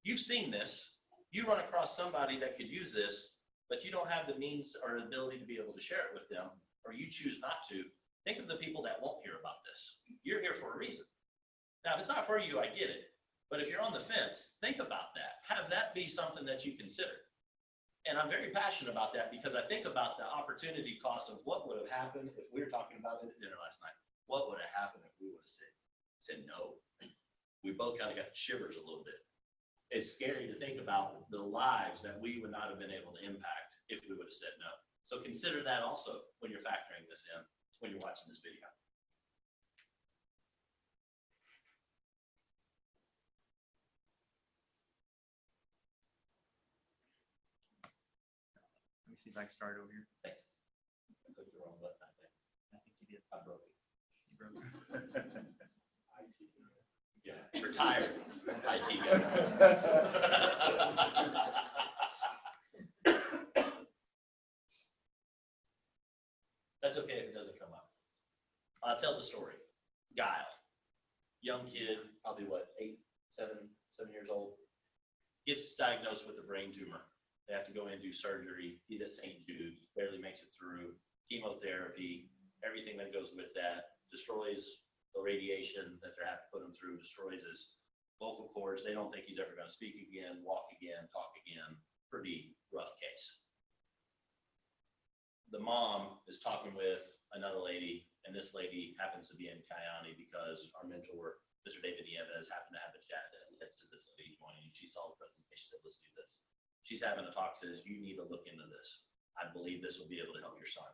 You've seen this. You run across somebody that could use this, but you don't have the means or ability to be able to share it with them, or you choose not to. Think of the people that won't hear about this. You're here for a reason. Now, if it's not for you, I get it. But if you're on the fence, think about that. Have that be something that you consider. And I'm very passionate about that because I think about the opportunity cost of what would have happened if we were talking about it at dinner last night. What would have happened if we would have said no? We both kind of got the shivers a little bit. It's scary to think about the lives that we would not have been able to impact if we would have said no. So consider that also when you're factoring this in, when you're watching this video. Let me see if I can start over here. Thanks. I clicked the wrong button, I think. I think you did. I broke it. You broke it. Yeah, retired IT guy. That's okay if it doesn't come up. I'll tell the story. Guile, young kid, probably what, 7 years old, gets diagnosed with a brain tumor. They have to go in and do surgery. He's at St. Jude's, barely makes it through. Chemotherapy, everything that goes with that, destroys the radiation that they have to put him through, destroys his vocal cords. They don't think he's ever going to speak again, walk again, talk again. Pretty rough case. The mom is talking with another lady, and this lady happens to be in Kiani because our mentor, Mr. David Nieves, happened to have a chat that led to this lady joining. She saw the presentation, said, let's do this. She's having a talk, says, you need to look into this. I believe this will be able to help your son.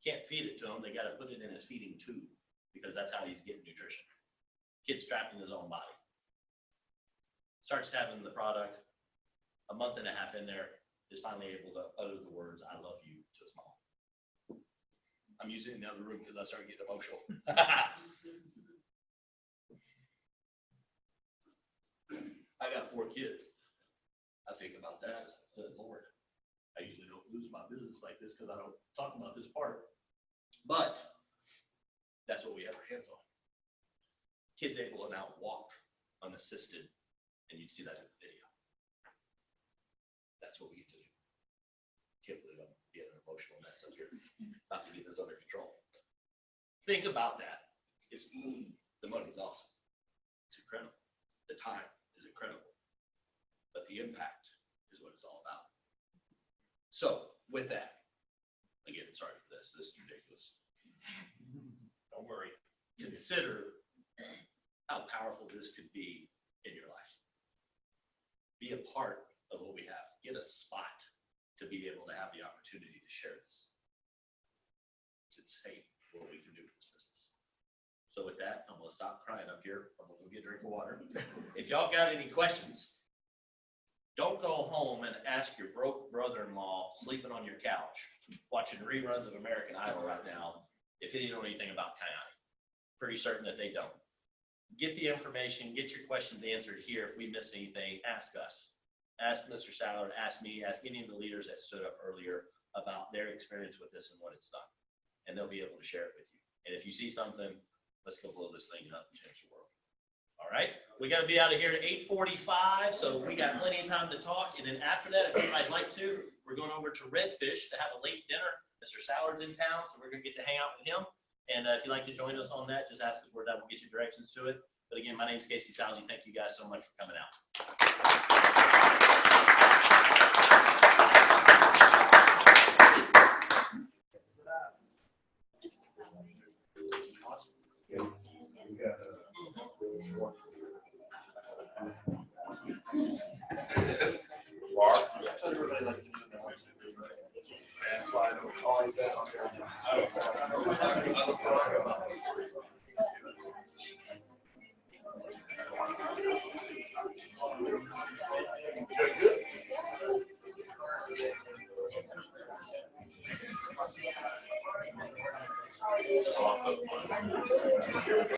Can't feed it to him. They got to put it in his feeding tube because that's how he's getting nutrition. Kid's trapped in his own body. Starts having the product. A month and a half in there, is finally able to utter the words, I love you, to his mom. I'm using it in the other room because I started getting emotional. I got 4 kids. I think about that as, good Lord. I usually don't lose my business like this because I don't talk about this part. But that's what we have our hands on. Kids able to now walk unassisted, and you'd see that in the video. That's what we get to do. Can't believe I'm getting emotional mess up here. Not to get this under control. Think about that. It's the money's awesome. It's incredible. The time is incredible. But the impact is what it's all about. So with that, again, sorry for this. This is ridiculous. Don't worry. Consider how powerful this could be in your life. Be a part of what we have. Get a spot to be able to have the opportunity to share this. It's insane what we can do with this business. So with that, I'm gonna stop crying up here. I'm gonna go get a drink of water. If y'all got any questions, don't go home and ask your broke brother-in-law sleeping on your couch, watching reruns of American Idol right now, if they know anything about Coyote. Pretty certain that they don't. Get the information, get your questions answered here. If we miss anything, ask us. Ask Mr. Stallard, ask me, ask any of the leaders that stood up earlier about their experience with this and what it's done. And they'll be able to share it with you. And if you see something, let's go blow this thing up and change the world. All right, we got to be out of here at 8:45, so we got plenty of time to talk. And then after that, if I'd like to, we're going over to Redfish to have a late dinner. Mr. Sallard's in town, so we're going to get to hang out with him. And if you'd like to join us on that, just ask us where that will get you directions to it. But again, my name is Casey Salzi. Thank you guys so much for coming out. That's why I don't always that on there.